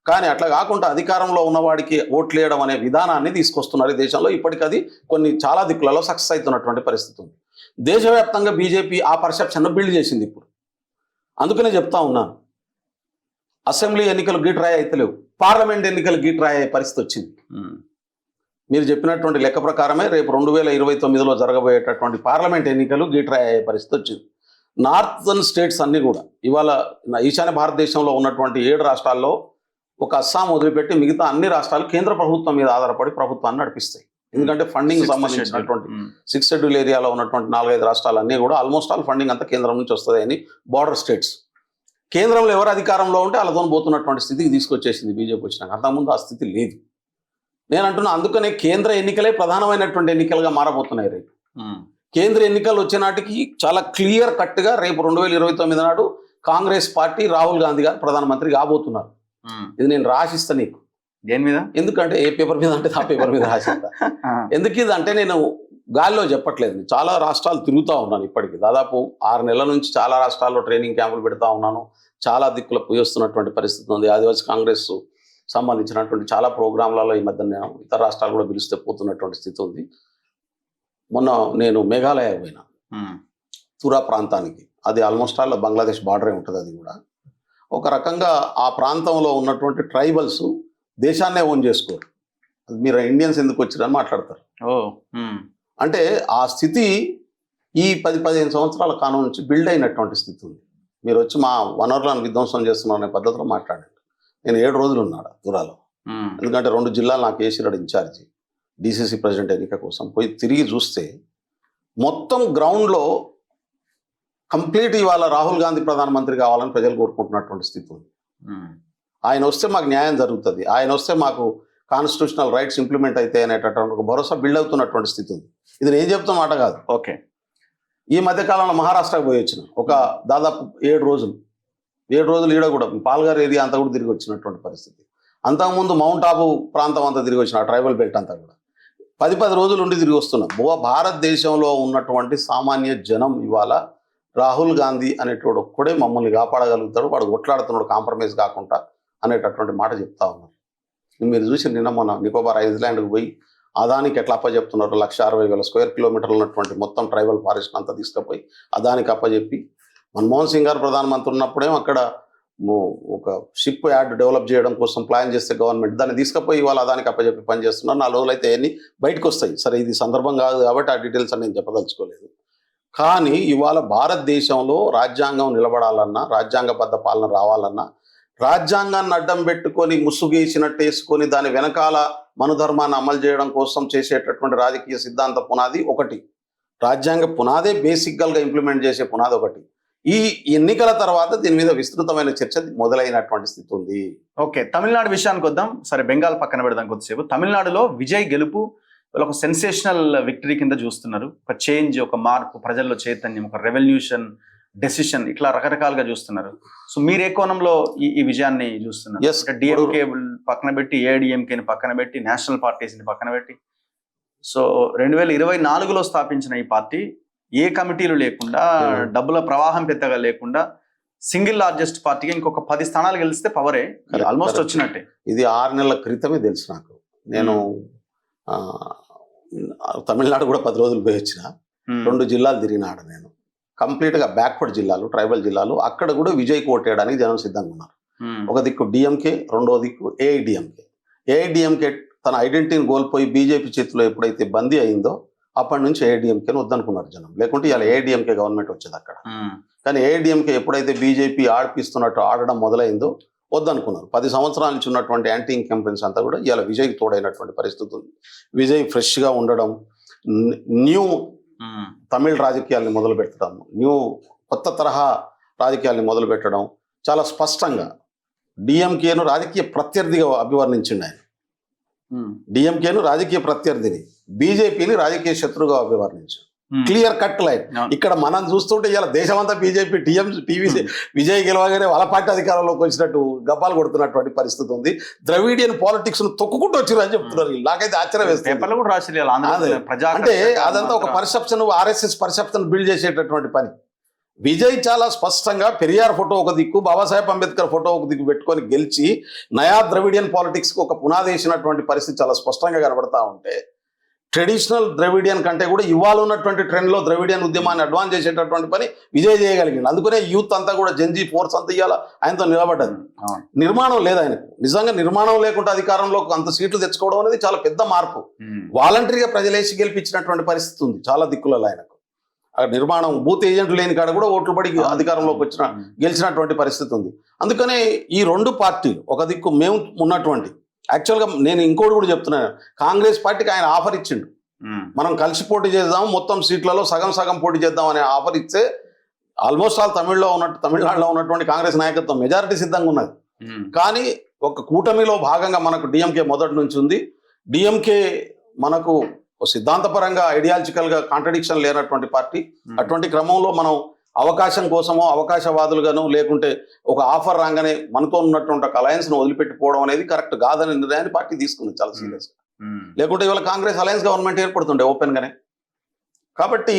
కానీ అట్లా కాకుండా అధికారంలో ఉన్నవాడికి ఓట్లు వేయడం అనే విధానాన్ని తీసుకొస్తున్నారు ఈ దేశంలో. ఇప్పటికీ అది కొన్ని చాలా దిక్కులలో సక్సెస్ అవుతున్నటువంటి పరిస్థితి ఉంది. దేశవ్యాప్తంగా బీజేపీ ఆ పర్సెప్షన్ను బిల్డ్ చేసింది ఇప్పుడు. అందుకనే చెప్తా ఉన్నాను, అసెంబ్లీ ఎన్నికలు గీట్రాయ్ అయితలేవు, పార్లమెంట్ ఎన్నికలు గీట్రాయ్ అయ్యే పరిస్థితి వచ్చింది. మీరు చెప్పినటువంటి లెక్క ప్రకారమే రేపు 2029లో జరగబోయేటటువంటి పార్లమెంట్ ఎన్నికలు గీట్రాయ్ అయ్యే పరిస్థితి వచ్చింది. నార్థన్ స్టేట్స్ అన్నీ కూడా ఇవాళ ఈశాన్య భారతదేశంలో ఉన్నటువంటి 7 రాష్ట్రాల్లో ఒక అస్సాం వదిలిపెట్టి మిగతా అన్ని రాష్ట్రాలు కేంద్ర ప్రభుత్వం మీద ఆధారపడి ప్రభుత్వాన్ని నడిపిస్తాయి. ఎందుకంటే ఫండింగ్ సంబంధించినటువంటి 6th షెడ్యూల్ ఏరియాలో ఉన్నటువంటి 4-5 రాష్ట్రాలన్నీ కూడా ఆల్మోస్ట్ ఆల్ ఫండింగ్ అంతా కేంద్రం నుంచి వస్తుంది అని బార్డర్ స్టేట్స్. కేంద్రంలో ఎవరు అధికారంలో ఉంటే వాళ్ళతో పోతున్నటువంటి స్థితికి తీసుకొచ్చేసింది బీజేపీ వచ్చినాక. అంతకుముందు ఆ స్థితి లేదు. నేను అంటున్నా, అందుకనే కేంద్ర ఎన్నికలే ప్రధానమైనటువంటి ఎన్నికలుగా మారబోతున్నాయి రేపు. కేంద్ర ఎన్నికలు వచ్చే నాటికి చాలా క్లియర్ కట్గా రేపు 2029 నాడు కాంగ్రెస్ పార్టీ, రాహుల్ గాంధీ గారు ప్రధానమంత్రి కాబోతున్నారు. ఇది నేను రాసిస్తా నీకు. దేని మీద? ఎందుకంటే ఏ పేపర్ మీద అంటే ఆ పేపర్ మీద రాసిస్తా. ఎందుకు ఇది అంటే నేను గాలిలో చెప్పట్లేదు. చాలా రాష్ట్రాలు తిరుగుతూ ఉన్నాను ఇప్పటికి. దాదాపు 6 నెలల నుంచి చాలా రాష్ట్రాల్లో ట్రైనింగ్ క్యాంపులు పెడతా ఉన్నాను. చాలా దిక్కులకు పోయి వస్తున్నటువంటి పరిస్థితి ఉంది. ఆదివాసీ కాంగ్రెస్ సంబంధించినటువంటి చాలా ప్రోగ్రాంలలో ఈ మధ్య నేను ఇతర రాష్ట్రాలు కూడా పిలిస్తే పోతున్నటువంటి స్థితి ఉంది. మొన్న నేను మేఘాలయ పోయినా, తురా ప్రాంతానికి. అది ఆల్మోస్ట్ ఆల్ బంగ్లాదేశ్ బార్డరే ఉంటుంది. అది కూడా ఒక రకంగా ఆ ప్రాంతంలో ఉన్నటువంటి ట్రైబల్స్ దేశాన్నే ఓన్ చేసుకోరు. మీరు ఇండియన్స్ ఎందుకు వచ్చిరని మాట్లాడతారు. అంటే ఆ స్థితి ఈ 10-15 సంవత్సరాల కాలం నుంచి బిల్డ్ అయినటువంటి స్థితి ఉంది. మీరు వచ్చి మా వనరులను విధ్వంసం చేస్తున్నారు అనే పద్ధతిలో మాట్లాడండి. నేను 7 రోజులు ఉన్నాడు తురాలో. ఎందుకంటే 2 జిల్లాలు నాకు వేసిరాడు ఇన్ఛార్జి, డిసిసి ప్రెసిడెంట్ ఎన్నిక కోసం. పోయి తిరిగి చూస్తే మొత్తం గ్రౌండ్లో కంప్లీట్ ఇవాళ రాహుల్ గాంధీ ప్రధానమంత్రి కావాలని ప్రజలు కోరుకుంటున్నటువంటి స్థితి ఉంది. ఆయన వస్తే మాకు న్యాయం జరుగుతుంది, ఆయన వస్తే మాకు కాన్స్టిట్యూషనల్ రైట్స్ ఇంప్లిమెంట్ అవుతాయి అనేటటువంటి ఒక భరోసా బిల్డ్ అవుతున్నటువంటి స్థితి ఉంది. ఇది నేను చెప్తున్న మాట కాదు. ఓకే. ఈ మధ్యకాలంలో మహారాష్ట్రకు పోయి వచ్చిన ఒక దాదాపు 7 రోజులు ఈడ కూడా పాల్ఘర్ ఏరియా అంతా కూడా తిరిగి వచ్చినటువంటి పరిస్థితి. అంతకుముందు మౌంట్ ఆబు ప్రాంతం అంతా తిరిగి వచ్చిన, ట్రైబల్ బెల్ట్ అంతా కూడా 10 రోజులు ఉండి తిరిగి వస్తున్నాం. భారతదేశంలో ఉన్నటువంటి సామాన్య జనం ఇవాళ రాహుల్ గాంధీ అనేటోడు ఒక్కడే మమ్మల్ని కాపాడగలుగుతాడు, వాడు కొట్లాడుతున్నాడు కాంప్రమైజ్ కాకుండా అనేటటువంటి మాట చెప్తా ఉన్నారు. మీరు చూసి నిన్న మొన్న నికోబార్ ఐలాండ్కి పోయి అదానికి ఎట్లా అప్పచెప్తున్నారు, 1,60,000 స్క్వేర్ కిలోమీటర్లు ఉన్నటువంటి మొత్తం ట్రైబల్ ఫారెస్ట్ అంతా తీసుకుపోయి అదానికి అప్పచెప్పి, మన్మోహన్ సింగ్ గారు ప్రధానమంత్రి ఉన్నప్పుడేమో అక్కడ ఒక షిప్ యార్డ్ డెవలప్ చేయడం కోసం ప్లాన్ చేస్తే గవర్నమెంట్ దాన్ని తీసుకుపోయి ఇవాళ అదానికి అప్పచెప్పి పనిచేస్తున్నారు. 4 రోజులు అయితే అన్ని బయటకు వస్తాయి. సరే, ఇది సందర్భం కాదు కాబట్టి ఆ డీటెయిల్స్ అని నేను చెప్పదలుచుకోలేదు. కానీ ఇవాళ భారతదేశంలో రాజ్యాంగం నిలబడాలన్నా, రాజ్యాంగబద్ధ పాలన రావాలన్నా, రాజ్యాంగాన్ని అడ్డం పెట్టుకొని ముసుగేసినట్టు వేసుకొని దాని వెనకాల మనుధర్మాన్ని అమలు చేయడం కోసం చేసేటటువంటి రాజకీయ సిద్ధాంత పునాది ఒకటి, రాజ్యాంగ పునాదే బేసిక్గా ఇంప్లిమెంట్ చేసే పునాది ఒకటి. ఈ ఎన్నికల తర్వాత దీని మీద విస్తృతమైన చర్చ మొదలైనటువంటి స్థితి ఉంది. ఓకే, తమిళనాడు విషయానికి వద్దాం. సరే, బెంగాల్ పక్కన పెడదాం కొద్దిసేపు. తమిళనాడులో విజయ్ గెలుపు ఒక సెన్సేషనల్ విక్టరీ కింద చూస్తున్నారు. ఒక చేంజ్, ఒక మార్పు, ప్రజల్లో చైతన్యం, ఒక రెవల్యూషన్, డెసిషన్, ఇట్లా రకరకాలుగా చూస్తున్నారు. సో మీరు ఏ కోణంలో ఈ విజయాన్ని చూస్తున్నారు? డిఎంకే పక్కన పెట్టి, ఏఐడిఎంకేని పక్కన పెట్టి, నేషనల్ పార్టీస్ని పక్కన పెట్టి, సో 2024లో స్థాపించిన ఈ పార్టీ ఏ కమిటీలు లేకుండా, డబ్బుల ప్రవాహం పెద్దగా లేకుండా, సింగిల్ లార్జెస్ట్ పార్టీగా ఇంకొక 10 స్థానాలు గెలిస్తే పవరే ఆల్మోస్ట్ వచ్చినట్టే. ఇది 6 నెలల క్రితమే తెలుసు నాకు. నేను తమిళనాడు కూడా 10 రోజులు పోయి వచ్చిన, 2 జిల్లాలు తిరిగినాడు నేను. కంప్లీట్గా బ్యాక్వర్డ్ జిల్లాలు, ట్రైబల్ జిల్లాలు. అక్కడ కూడా విజయ్ కోటేయడానికి జనం సిద్ధంగా ఉన్నారు. ఒక దిక్కు డిఎంకే, రెండో దిక్కు ఏఐడిఎంకే. ఏఐడిఎంకే తన ఐడెంటిటీని కోల్పోయి బీజేపీ చేతిలో ఎప్పుడైతే బందీ అయిందో అప్పటి నుంచి ఏఐడిఎంకేని వద్దనుకున్నారు జనం. లేకుంటే ఇలా ఏఐడిఎంకే గవర్నమెంట్ వచ్చేది అక్కడ. కానీ ఏఐడిఎంకే ఎప్పుడైతే బీజేపీ ఆడిపిస్తున్నట్టు ఆడడం మొదలైందో వద్దనుకున్నారు. 10 సంవత్సరాల నుంచి ఉన్నటువంటి యాంటీ ఇన్కంపెన్స్ అంతా కూడా ఇలా విజయ్కి తోడైనటువంటి పరిస్థితి ఉంది. విజయ్ ఫ్రెష్గా ఉండడం, న్యూ తమిళ రాజకీయాల్ని మొదలు పెట్టడం, కొత్త తరహా రాజకీయాల్ని మొదలు పెట్టడం, చాలా స్పష్టంగా డిఎంకేను రాజకీయ ప్రత్యర్థిగా అభివర్ణించిండు ఆయన. డిఎంకేను రాజకీయ ప్రత్యర్థిని, బీజేపీని రాజకీయ శత్రువుగా అభివర్ణించాడు. Clear cut line. ఇక్కడ మనం చూస్తుంటే ఇలా దేశమంతా బీజేపీ, విజయ్ గెలవగానే వాళ్ళ పార్టీ అధికారంలోకి వచ్చినట్టు గబ్బాలు కొడుతున్నటువంటి పరిస్థితి ఉంది. ద్రవిడియన్ పాలిటిక్స్ ను తొక్కుకుంటూ వచ్చారు అని చెప్తున్నారు. నాకైతే ఆశ్చర్యం వేస్తుంది. అంటే అదంతా ఒక పర్సెప్షన్, ఆర్ఎస్ఎస్ పర్సెప్షన్ బిల్డ్ చేసేటటువంటి పని. విజయ్ చాలా స్పష్టంగా పెరియార్ ఫోటో ఒక దిక్కు, బాబాసాహెబ్ అంబేద్కర్ ఫోటో ఒక దిక్కు పెట్టుకొని గెలిచి నయా ద్రవిడియన్ పాలిటిక్స్ కు ఒక పునాది వేసినటువంటి పరిస్థితి చాలా స్పష్టంగా కనబడతా ఉంటే, ట్రెడిషనల్ ద్రవిడియన్ కంటే కూడా ఇవాళ ఉన్నటువంటి ట్రెండ్లో ద్రవిడియన్ ఉద్యమాన్ని అడ్వాన్స్ చేసేటటువంటి పని విజయ్ చేయగలిగింది. అందుకనే యూత్ అంతా కూడా జెన్జీ ఫోర్స్ అంతా ఇవాళ ఆయనతో నిలబడ్డది. నిర్మాణం లేదు ఆయనకు. నిజంగా నిర్మాణం లేకుండా అధికారంలో అంత సీట్లు తెచ్చుకోవడం అనేది చాలా పెద్ద మార్పు. వాలంటరీగా ప్రజలేసి గెలిపించినటువంటి పరిస్థితి ఉంది చాలా దిక్కులలో ఆయనకు. నిర్మాణం, బూత్ ఏజెంట్లు లేని కాడ కూడా ఓట్లు పడి అధికారంలోకి గెలిచినటువంటి పరిస్థితి ఉంది. అందుకనే ఈ 2 పార్టీలు, ఒక దిక్కు మేము ఉన్నటువంటి, యాక్చువల్గా నేను ఇంకోటి కూడా చెప్తున్నాను, కాంగ్రెస్ పార్టీకి ఆయన ఆఫర్ ఇచ్చిండు, మనం కలిసి పోటీ చేద్దాం, మొత్తం సీట్లలో సగం సగం పోటీ చేద్దాం అనే ఆఫర్ ఇస్తే ఆల్మోస్ట్ ఆల్ తమిళనాడులో ఉన్నటువంటి కాంగ్రెస్ నాయకత్వం మెజారిటీ సిద్ధంగా ఉన్నది. కానీ ఒక కూటమిలో భాగంగా మనకు డిఎంకే మొదటి నుంచి ఉంది. డిఎంకే మనకు సిద్ధాంతపరంగా, ఐడియాలజికల్గా కాంట్రడిక్షన్ లేనటువంటి పార్టీ. అటువంటి క్రమంలో మనం అవకాశం కోసమో, అవకాశవాదులుగానో, లేకుంటే ఒక ఆఫర్ రాగానే మనతో ఉన్నటువంటి ఒక అలయన్స్ను వదిలిపెట్టిపోవడం అనేది కరెక్ట్ కాదని నిర్ణయాన్ని పార్టీ తీసుకుంది చాలా సీరియస్గా. లేకుంటే ఇవాళ కాంగ్రెస్ అలయన్స్ గవర్నమెంట్ ఏర్పడుతుండే ఓపెన్గానే. కాబట్టి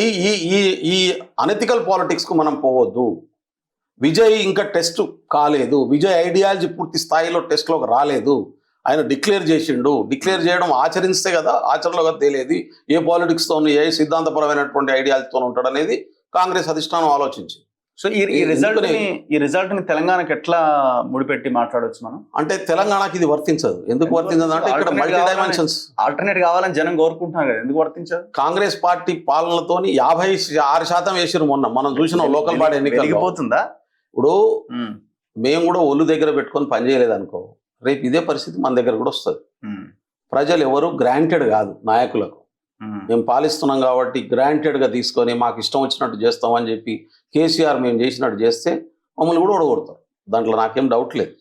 ఈ అనెథికల్ పాలిటిక్స్కు మనం పోవద్దు. విజయ్ ఇంకా టెస్ట్ కాలేదు. విజయ్ ఐడియాలజీ పూర్తి స్థాయిలో టెస్ట్లోకి రాలేదు. ఆయన డిక్లేర్ చేసిండు. డిక్లేర్ చేయడం ఆచరిస్తే కదా, ఆచరణలో కదా తేలేది ఏ పాలిటిక్స్తో, ఏ సిద్ధాంతపరమైనటువంటి ఐడియాలజీతో ఉంటాడు అనేది కాంగ్రెస్ అధిష్టానం ఆలోచించి. సో ఈ రిజల్ట్ ని తెలంగాణకి ఎట్లా ముడిపెట్టి మాట్లాడవచ్చు మనం? అంటే తెలంగాణకి ఇది వర్తించదు. ఎందుకు వర్తించదు అంటే ఇక్కడ మల్టీ డైమెన్షన్స్, ఆల్టర్నేట్ కావాలని జనం కోరుకుంటున్నారు కదా, ఎందుకు వర్తించదు? కాంగ్రెస్ పార్టీ పాలనతో 56% వేసారు మొన్న మనం చూసిన లోకల్ బాడీ ఎన్నికలు. పోతుందా? ఇప్పుడు మేము కూడా ఒళ్ళు దగ్గర పెట్టుకొని పనిచేయలేదు అనుకో, రేపు ఇదే పరిస్థితి మన దగ్గర కూడా వస్తుంది. ప్రజలు ఎవరు గ్రాంటెడ్ కాదు నాయకులకు. మేము పాలిస్తున్నాం కాబట్టి గ్రాంటెడ్గా తీసుకొని మాకు ఇష్టం వచ్చినట్టు చేస్తామని చెప్పి కేసీఆర్ మేము చేసినట్టు చేస్తే మమ్మల్ని కూడా ఓడగొడతారు. దాంట్లో నాకేం డౌట్ లేదు.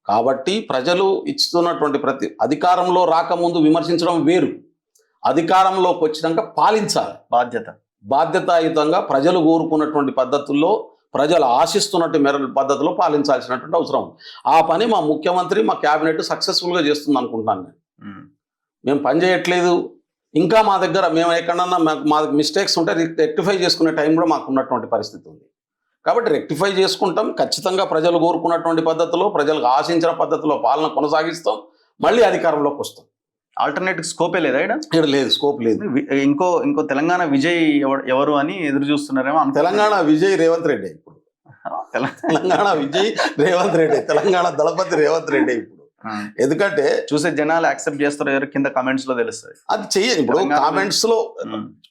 కాబట్టి ప్రజలు ఇస్తున్నటువంటి ప్రతి అధికారంలో రాకముందు విమర్శించడం వేరు, అధికారంలోకి వచ్చినాక పాలించాలి. బాధ్యతాయుతంగా ప్రజలు కోరుకున్నటువంటి పద్ధతుల్లో, ప్రజలు ఆశిస్తున్నట్టు పద్ధతిలో పాలించాల్సినటువంటి అవసరం. ఆ పని మా ముఖ్యమంత్రి, మా క్యాబినెట్ సక్సెస్ఫుల్గా చేస్తుంది అనుకుంటాను నేను. మేము పని చేయట్లేదు ఇంకా, మా దగ్గర మేము ఎక్కడన్నా మా మిస్టేక్స్ ఉంటే రెక్టిఫై చేసుకునే టైం కూడా మాకు ఉన్నటువంటి పరిస్థితి ఉంది. కాబట్టి రెక్టిఫై చేసుకుంటాం. ఖచ్చితంగా ప్రజలు కోరుకున్నటువంటి పద్ధతిలో, ప్రజలకు ఆశించిన పద్ధతిలో పాలన కొనసాగిస్తాం. మళ్ళీ అధికారంలోకి వస్తాం. ఆల్టర్నేటివ్ స్కోపే లేదా ఇక్కడ? ఇక్కడ లేదు, స్కోప్ లేదు. ఇంకో తెలంగాణ విజయ్ ఎవరు అని ఎదురు చూస్తున్నారేమో తెలంగాణ విజయ్ రేవంత్ రెడ్డి ఇప్పుడు. తెలంగాణ విజయ్ రేవంత్ రెడ్డి, తెలంగాణ దళపతి రేవంత్ రెడ్డి ఇప్పుడు. ఎందుకంటే చూసే జనాలు యాక్సెప్ట్ చేస్తారో ఎవరు కింద కమెంట్స్ లో తెలుస్తుంది. అది చెయ్యదు. ఇప్పుడు కామెంట్స్ లో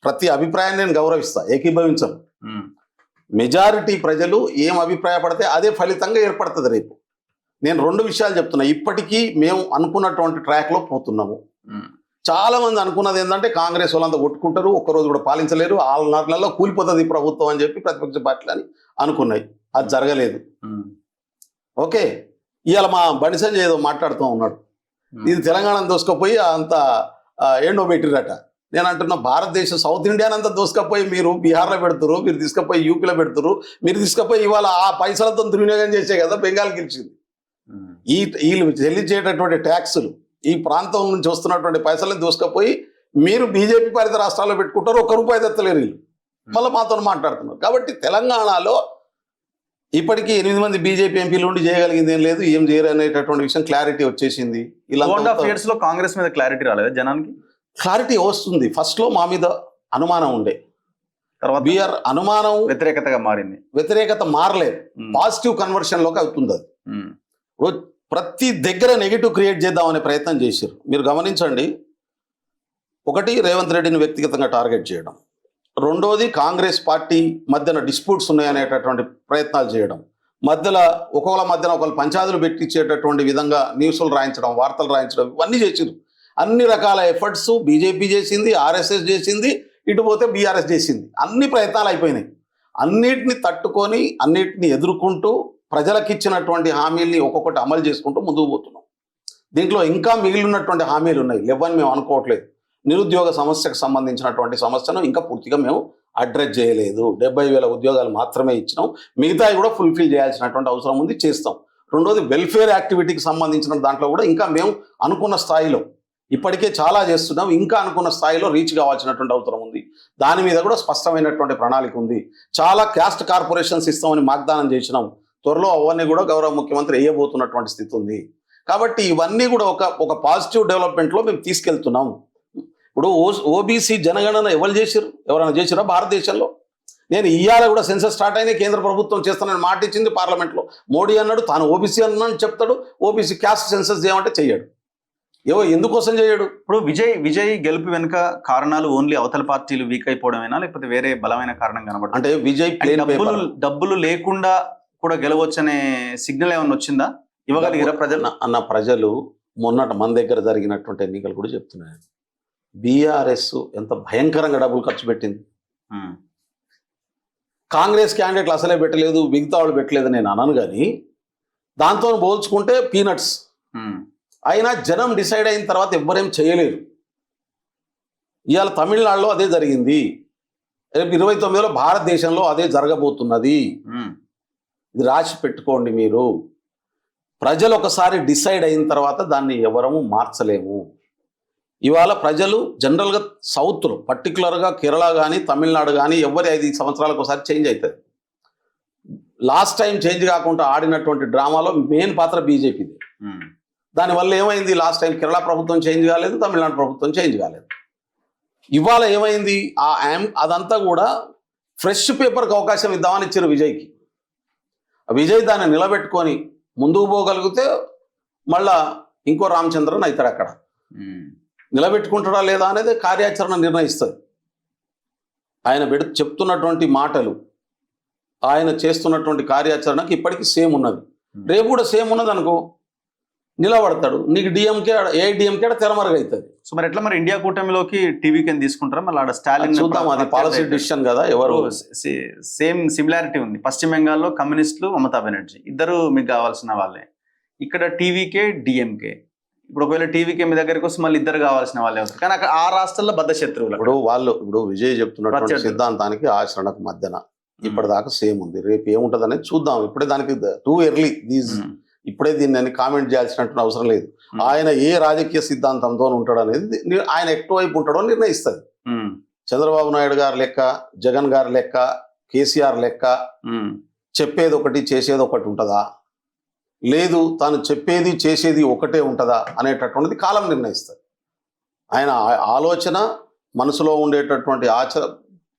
ప్రతి అభిప్రాయాన్ని నేను గౌరవిస్తా, ఏకీభవించను. మెజారిటీ ప్రజలు ఏం అభిప్రాయపడితే అదే ఫలితంగా ఏర్పడుతుంది రేపు. నేను 2 విషయాలు చెప్తున్నా. ఇప్పటికీ మేము అనుకున్నటువంటి ట్రాక్ లో పోతున్నాము. చాలా మంది అనుకున్నది ఏంటంటే కాంగ్రెస్ వాళ్ళంతా కొట్టుకుంటారు, ఒక్కరోజు కూడా పాలించలేరు, 6 నెలల్లో కూలిపోతుంది ప్రభుత్వం అని చెప్పి ప్రతిపక్ష పార్టీలు అని అనుకున్నాయి. అది జరగలేదు. ఓకే, ఇవాళ మా బండి సంజయ్ ఏదో మాట్లాడుతూ ఉన్నాడు, ఇది తెలంగాణ దోసుకపోయి అంత ఏండో పెట్టిరట. నేను అంటున్నా, భారతదేశం సౌత్ ఇండియాని అంతా దోసుకపోయి మీరు బీహార్లో పెడుతురు, మీరు తీసుకుపోయి యూపీలో పెడుతురు, మీరు తీసుకుపోయి ఇవాళ ఆ పైసలతో దుర్వినియోగం చేసే కదా బెంగాల్ గెలిచింది. వీళ్ళు చెల్లించేటటువంటి ట్యాక్సులు, ఈ ప్రాంతం నుంచి వస్తున్నటువంటి పైసలను దోసుకపోయి మీరు బీజేపీ పాలిత రాష్ట్రాల్లో పెట్టుకుంటారు, ₹1 తెత్తలేరు వీళ్ళు. మళ్ళీ మాతో మాట్లాడుతున్నారు. కాబట్టి తెలంగాణలో ఇప్పటికీ 8 మంది బీజేపీ ఎంపీలు ఉండి చేయగలిగింది ఏం లేదు, ఏం చేయరు అనేటటువంటి విషయం క్లియారిటీ వచ్చేసింది. ఇలా 2.5 years లో కాంగ్రెస్ మీద క్లారిటీ రాలేదు జనానికి? క్లారిటీ వస్తుంది. ఫస్ట్ లో మా మీద అనుమానం ఉండే, తర్వాత బిఆర్ అనుమానం వ్యతిరేకతగా మారింది. వ్యతిరేకత మారలేదు, పాజిటివ్ కన్వర్షన్ లోకి అవుతుంది. అది ప్రతి దగ్గర నెగిటివ్ క్రియేట్ చేద్దామనే ప్రయత్నం చేశారు. మీరు గమనించండి, ఒకటి రేవంత్ రెడ్డిని వ్యక్తిగతంగా టార్గెట్ చేయడం, రెండోది కాంగ్రెస్ పార్టీ మధ్యన డిస్ప్యూట్స్ ఉన్నాయనేటటువంటి ప్రయత్నాలు చేయడం, మధ్యలో ఒకళ్ళు పంచాయతీలు పెట్టించేటటువంటి విధంగా న్యూస్లు రాయించడం, వార్తలు రాయించడం, ఇవన్నీ చేసింది. అన్ని రకాల ఎఫర్ట్స్ బీజేపీ చేసింది, ఆర్ఎస్ఎస్ చేసింది, ఇటు పోతే బీఆర్ఎస్ చేసింది. అన్ని ప్రయత్నాలు అయిపోయినాయి. అన్నిటిని తట్టుకొని అన్నిటిని ఎదుర్కొంటూ ప్రజలకు ఇచ్చినటువంటి హామీల్ని ఒక్కొక్కటి అమలు చేసుకుంటూ ముందుకు పోతున్నాం. దీంట్లో ఇంకా మిగిలినటువంటి హామీలు ఉన్నాయి, లేవని మేము అనుకోవట్లేదు. నిరుద్యోగ సమస్యకు సంబంధించినటువంటి సమస్యను ఇంకా పూర్తిగా మేము అడ్రస్ చేయలేదు. 70,000 ఉద్యోగాలు మాత్రమే ఇచ్చినాం, మిగతాయి కూడా ఫుల్ఫిల్ చేయాల్సినటువంటి అవసరం ఉంది, చేస్తాం. రెండోది వెల్ఫేర్ యాక్టివిటీకి సంబంధించిన దాంట్లో కూడా ఇంకా మేము అనుకున్న స్థాయిలో ఇప్పటికే చాలా చేస్తున్నాం, ఇంకా అనుకున్న స్థాయిలో రీచ్ కావాల్సినటువంటి అవసరం ఉంది. దాని మీద కూడా స్పష్టమైనటువంటి ప్రణాళిక ఉంది. చాలా క్యాస్ట్ కార్పొరేషన్స్ ఇస్తామని వాగ్దానం చేసినాం, త్వరలో అవన్నీ కూడా గౌరవ ముఖ్యమంత్రి వేయబోతున్నటువంటి స్థితి ఉంది. కాబట్టి ఇవన్నీ కూడా ఒక పాజిటివ్ డెవలప్మెంట్లో మేము తీసుకెళ్తున్నాం. ఇప్పుడు ఓబీసీ జనగణన ఎవరైనా చేసిరా భారతదేశంలో? నేను ఇవాళ కూడా సెన్సస్ స్టార్ట్ అయినా కేంద్ర ప్రభుత్వం చేస్తానని మాట ఇచ్చింది పార్లమెంట్లో. మోడీ అన్నాడు తాను ఓబీసీ అన్నాను చెప్తాడు, ఓబీసీ క్యాస్ట్ సెన్సస్ చేయమంటే చెయ్యడు. ఎందుకోసం చేయడు? ఇప్పుడు విజయ్ గెలుపు వెనుక కారణాలు ఓన్లీ అవతల పార్టీలు వీక్ అయిపోవడమేనా, లేకపోతే వేరే బలమైన కారణం కనబడుతుంది? అంటే విజయ్ డబ్బులు లేకుండా కూడా గెలవచ్చనే సిగ్నల్ ఏమైనా వచ్చిందా? ఇవ్వగలిగిరా ప్రజలు? ప్రజలు మొన్నట మన దగ్గర జరిగినటువంటి ఎన్నికలు కూడా చెప్తున్నాయి. బీఆర్ఎస్ ఎంత భయంకరంగా డబ్బులు ఖర్చు పెట్టింది. కాంగ్రెస్ క్యాండిడేట్లు అసలే పెట్టలేదు, మిగతా వాళ్ళు పెట్టలేదు నేను అనను, కానీ దాంతో పోల్చుకుంటే పీనట్స్. అయినా జనం డిసైడ్ అయిన తర్వాత ఎవ్వరేం చేయలేరు. ఇవాళ తమిళనాడులో అదే జరిగింది, రేపు 29లో భారతదేశంలో అదే జరగబోతున్నది. ఇది రాసి పెట్టుకోండి మీరు. ప్రజలు ఒకసారి డిసైడ్ అయిన తర్వాత దాన్ని ఎవరము మార్చలేము. ఇవాళ ప్రజలు జనరల్గా సౌత్లో పర్టికులర్గా కేరళ కానీ తమిళనాడు కానీ ఎవరి 5 సంవత్సరాలకు ఒకసారి చేంజ్ అవుతుంది. లాస్ట్ టైం చేంజ్ కాకుండా ఆడినటువంటి డ్రామాలో మెయిన్ పాత్ర బీజేపీది. దానివల్ల ఏమైంది? లాస్ట్ టైం కేరళ ప్రభుత్వం చేంజ్ కాలేదు, తమిళనాడు ప్రభుత్వం చేంజ్ కాలేదు. ఇవాళ ఏమైంది? అదంతా కూడా ఫ్రెష్ పేపర్కి అవకాశం ఇద్దామని ఇచ్చారు విజయ్కి. విజయ్ దాన్ని నిలబెట్టుకొని ముందుకు పోగలిగితే మళ్ళా ఇంకో రామచంద్రన్ అవుతాడు. అక్కడ నిలబెట్టుకుంటాడా లేదా అనేది కార్యాచరణ నిర్ణయిస్తుంది. ఆయన చెప్తున్నటువంటి మాటలు, ఆయన చేస్తున్నటువంటి కార్యాచరణకి ఇప్పటికీ సేమ్ ఉన్నది, రేపు కూడా సేమ్ ఉన్నది అనుకో, నిలబడతాడు. నీకు డిఎంకే తెరమరుగు అవుతుంది. సో మరి ఎట్లా మరి ఇండియా కూటమిలోకి టీవీకి తీసుకుంటారా? మళ్ళీ ఆడ స్టాలిన్ చూద్దాం, అది పాలసీ డిసిషన్ కదా. ఎవరు సేమ్ సిమిలారిటీ ఉంది. పశ్చిమ బెంగాల్లో కమ్యూనిస్టులు, మమతా బెనర్జీ ఇద్దరు మీకు కావాల్సిన వాళ్ళే. ఇక్కడ టీవీకే డిఎంకే. ఇప్పుడు ఒకవేళ టీవీకే మీ దగ్గరికి వస్తే మళ్ళీ ఇద్దరు కావాల్సిన వాళ్ళే అవుతారు, కానీ అక్కడ ఆ రాష్ట్రాల్లో బద్ద శత్రువులు. ఇప్పుడు విజయ్ చెప్తున్నటువంటి సిద్ధాంతానికి ఆచరణకు మధ్యన ఇప్పటిదాకా సేమ్ ఉంది. రేపు ఏముంటది అనేది చూద్దాం. ఇప్పుడే దానికి టూ ఎర్లీ ఇప్పుడే దీన్ని కామెంట్ చేయాల్సినటువంటి అవసరం లేదు. ఆయన ఏ రాజకీయ సిద్ధాంతంతో ఉంటాడు అనేది ఆయన ఎక్కువ వైపు ఉంటాడో నిర్ణయిస్తుంది. చంద్రబాబు నాయుడు గారి లెక్క, జగన్ గారి లెక్క, కేసీఆర్ లెక్క చెప్పేది ఒకటి చేసేది ఒకటి ఉంటుందా, లేదు తాను చెప్పేది చేసేది ఒకటే ఉంటుందా అనేటటువంటిది కాలం నిర్ణయిస్తుంది. ఆయన ఆలోచన, మనసులో ఉండేటటువంటి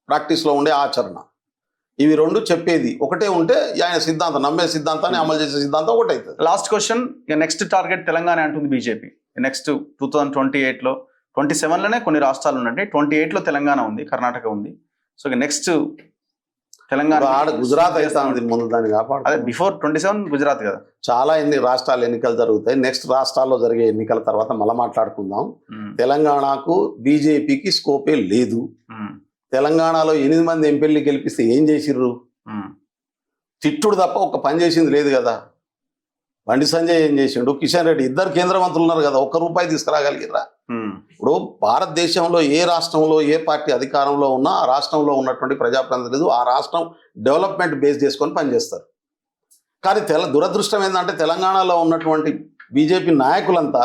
ప్రాక్టీస్లో ఉండే ఆచరణ, ఇవి రెండు చెప్పేది ఒకటే ఉంటే ఆయన సిద్ధాంతం, నమ్మే సిద్ధాంతాన్ని అమలు చేసే సిద్ధాంతం ఒకటి అవుతుంది. లాస్ట్ క్వశ్చన్, ఇక నెక్స్ట్ టార్గెట్ తెలంగాణ అంటుంది బీజేపీ. నెక్స్ట్ 2028లో 27లోనే కొన్ని రాష్ట్రాలు ఉన్నాయి, 28లో తెలంగాణ ఉంది, కర్ణాటక ఉంది. సో ఇక నెక్స్ట్ తెలంగాణ ఆడ గుజరాత్ అయితే ముందు దాన్ని కాపాడు. అదే బిఫోర్ 27 గుజరాత్ కదా. చాలా రాష్ట్రాలు ఎన్నికలు జరుగుతాయి. నెక్స్ట్ రాష్ట్రాల్లో జరిగే ఎన్నికల తర్వాత మళ్ళీ మాట్లాడుకుందాం. తెలంగాణకు బీజేపీకి స్కోపే లేదు. తెలంగాణలో 8 మంది ఎంపీల్ని గెలిపిస్తే ఏం చేసిర్రు? తిట్టుడు తప్ప ఒక్క పని చేసింది లేదు కదా. బండి సంజయ్ ఏం చేసిండు, కిషన్ రెడ్డి, ఇద్దరు కేంద్ర మంత్రులు ఉన్నారు కదా, ₹1 తీసుకురాగలిగిరా? ఇప్పుడు భారతదేశంలో ఏ రాష్ట్రంలో ఏ పార్టీ అధికారంలో ఉన్నా ఆ రాష్ట్రంలో ఉన్నటువంటి ప్రజాప్రతినిధులు ఆ రాష్ట్రం డెవలప్మెంట్ బేస్ చేసుకొని పనిచేస్తారు. కానీ దురదృష్టం ఏంటంటే తెలంగాణలో ఉన్నటువంటి బీజేపీ నాయకులంతా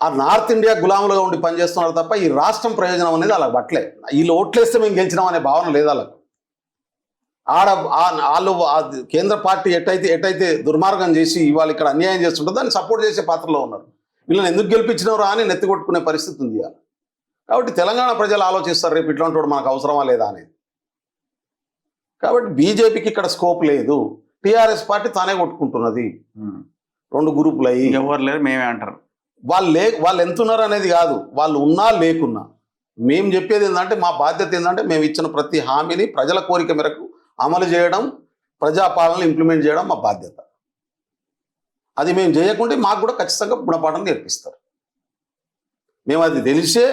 ఆ నార్త్ ఇండియా గులాములుగా ఉండి పనిచేస్తున్నారు తప్ప ఈ రాష్ట్రం ప్రయోజనం అనేది అలా పట్లే. వీళ్ళు ఓట్లేస్తే మేము గెలిచినాం అనే భావన లేదు వాళ్ళకు. వాళ్ళు కేంద్ర పార్టీ ఎటైతే దుర్మార్గం చేసి ఇవాళ ఇక్కడ అన్యాయం చేస్తుంటే దాన్ని సపోర్ట్ చేసే పాత్రలో ఉన్నారు. వీళ్ళని ఎందుకు గెలిపించినవరా అని నెత్తికొట్టుకునే పరిస్థితి ఉంది. కాబట్టి తెలంగాణ ప్రజలు ఆలోచిస్తారు, రేపు ఇట్లాంటి వాడు మనకు అవసరమా లేదా అనేది. కాబట్టి బీజేపీకి ఇక్కడ స్కోప్ లేదు. టీఆర్ఎస్ పార్టీ తానే కొట్టుకుంటున్నది. 2 గ్రూపులు అయ్యి ఎవరు లేరు మేమే అంటారు. వాళ్ళు ఎంతున్నారు అనేది కాదు, వాళ్ళు ఉన్నా లేకున్నా మేము చెప్పేది ఏంటంటే, మా బాధ్యత ఏంటంటే మేము ఇచ్చిన ప్రతి హామీని ప్రజల కోరిక మేరకు అమలు చేయడం, ప్రజాపాలనలు ఇంప్లిమెంట్ చేయడం మా బాధ్యత. అది మేము చేయకుంటే మాకు కూడా ఖచ్చితంగా గుణపాఠం నేర్పిస్తారు. మేము అది తెలిసే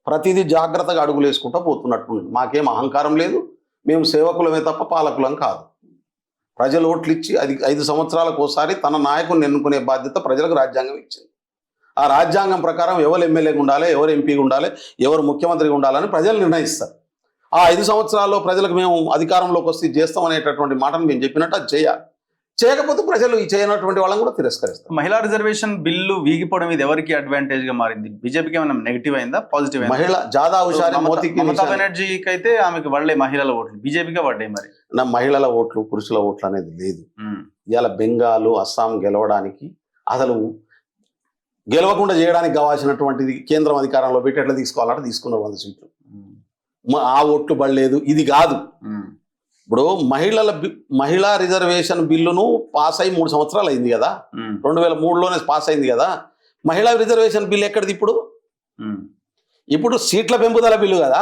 ప్రతిదీ జాగ్రత్తగా అడుగులు వేసుకుంటూ పోతున్నట్టు. మాకేం అహంకారం లేదు, మేము సేవకులమే తప్ప పాలకులం కాదు. ప్రజలు ఓట్లు ఇచ్చి 5 సంవత్సరాలకు ఒకసారి తన నాయకుని ఎన్నుకునే బాధ్యత ప్రజలకు రాజ్యాంగం ఇచ్చింది. ఆ రాజ్యాంగం ప్రకారం ఎవరు ఎమ్మెల్యేగా ఉండాలి, ఎవరు ఎంపీగా ఉండాలి, ఎవరు ముఖ్యమంత్రిగా ఉండాలని ప్రజలు నిర్ణయిస్తారు. ఆ 5 సంవత్సరాల్లో ప్రజలకు మేము అధికారంలోకి వస్తే చేస్తామనేటటువంటి మాటను మేము చెప్పినట్టు అది చేయాలి. చేయకపోతే ప్రజలు ఈ చేయనటువంటి వాళ్ళని కూడా తిరస్కరిస్తారు. మహిళా రిజర్వేషన్ బిల్లు వీగిపోవడం ఇది ఎవరికి అడ్వాంటేజ్ గా మారింది? బీజేపీకి ఏమైనా నెగిటివ్ అయిందా, పాజిటివ్ అయిందా? మహిళ జాదా హుషారి మమతా బెనర్జీకి అయితే ఆమెకు పడలే మహిళల ఓట్లు, బీజేపీకే పడ్డాయి. మరి నా మహిళల ఓట్లు పురుషుల ఓట్లు అనేది లేదు. ఇవాళ బెంగాల్, అస్సాం గెలవడానికి అసలు గెలవకుండా చేయడానికి కావాల్సినటువంటిది కేంద్రం అధికారంలో పెట్టి ఎట్లా తీసుకోవాలంటే తీసుకున్నారు 100 సీట్లు. ఆ ఓట్లు పడలేదు. ఇది కాదు. ఇప్పుడు మహిళా రిజర్వేషన్ బిల్లును పాస్ అయి 3 సంవత్సరాలు అయింది కదా. 2003లోనే పాస్ అయింది కదా. మహిళా రిజర్వేషన్ బిల్లు ఎక్కడిది ఇప్పుడు? ఇప్పుడు సీట్ల పెంపుదల బిల్లు కదా.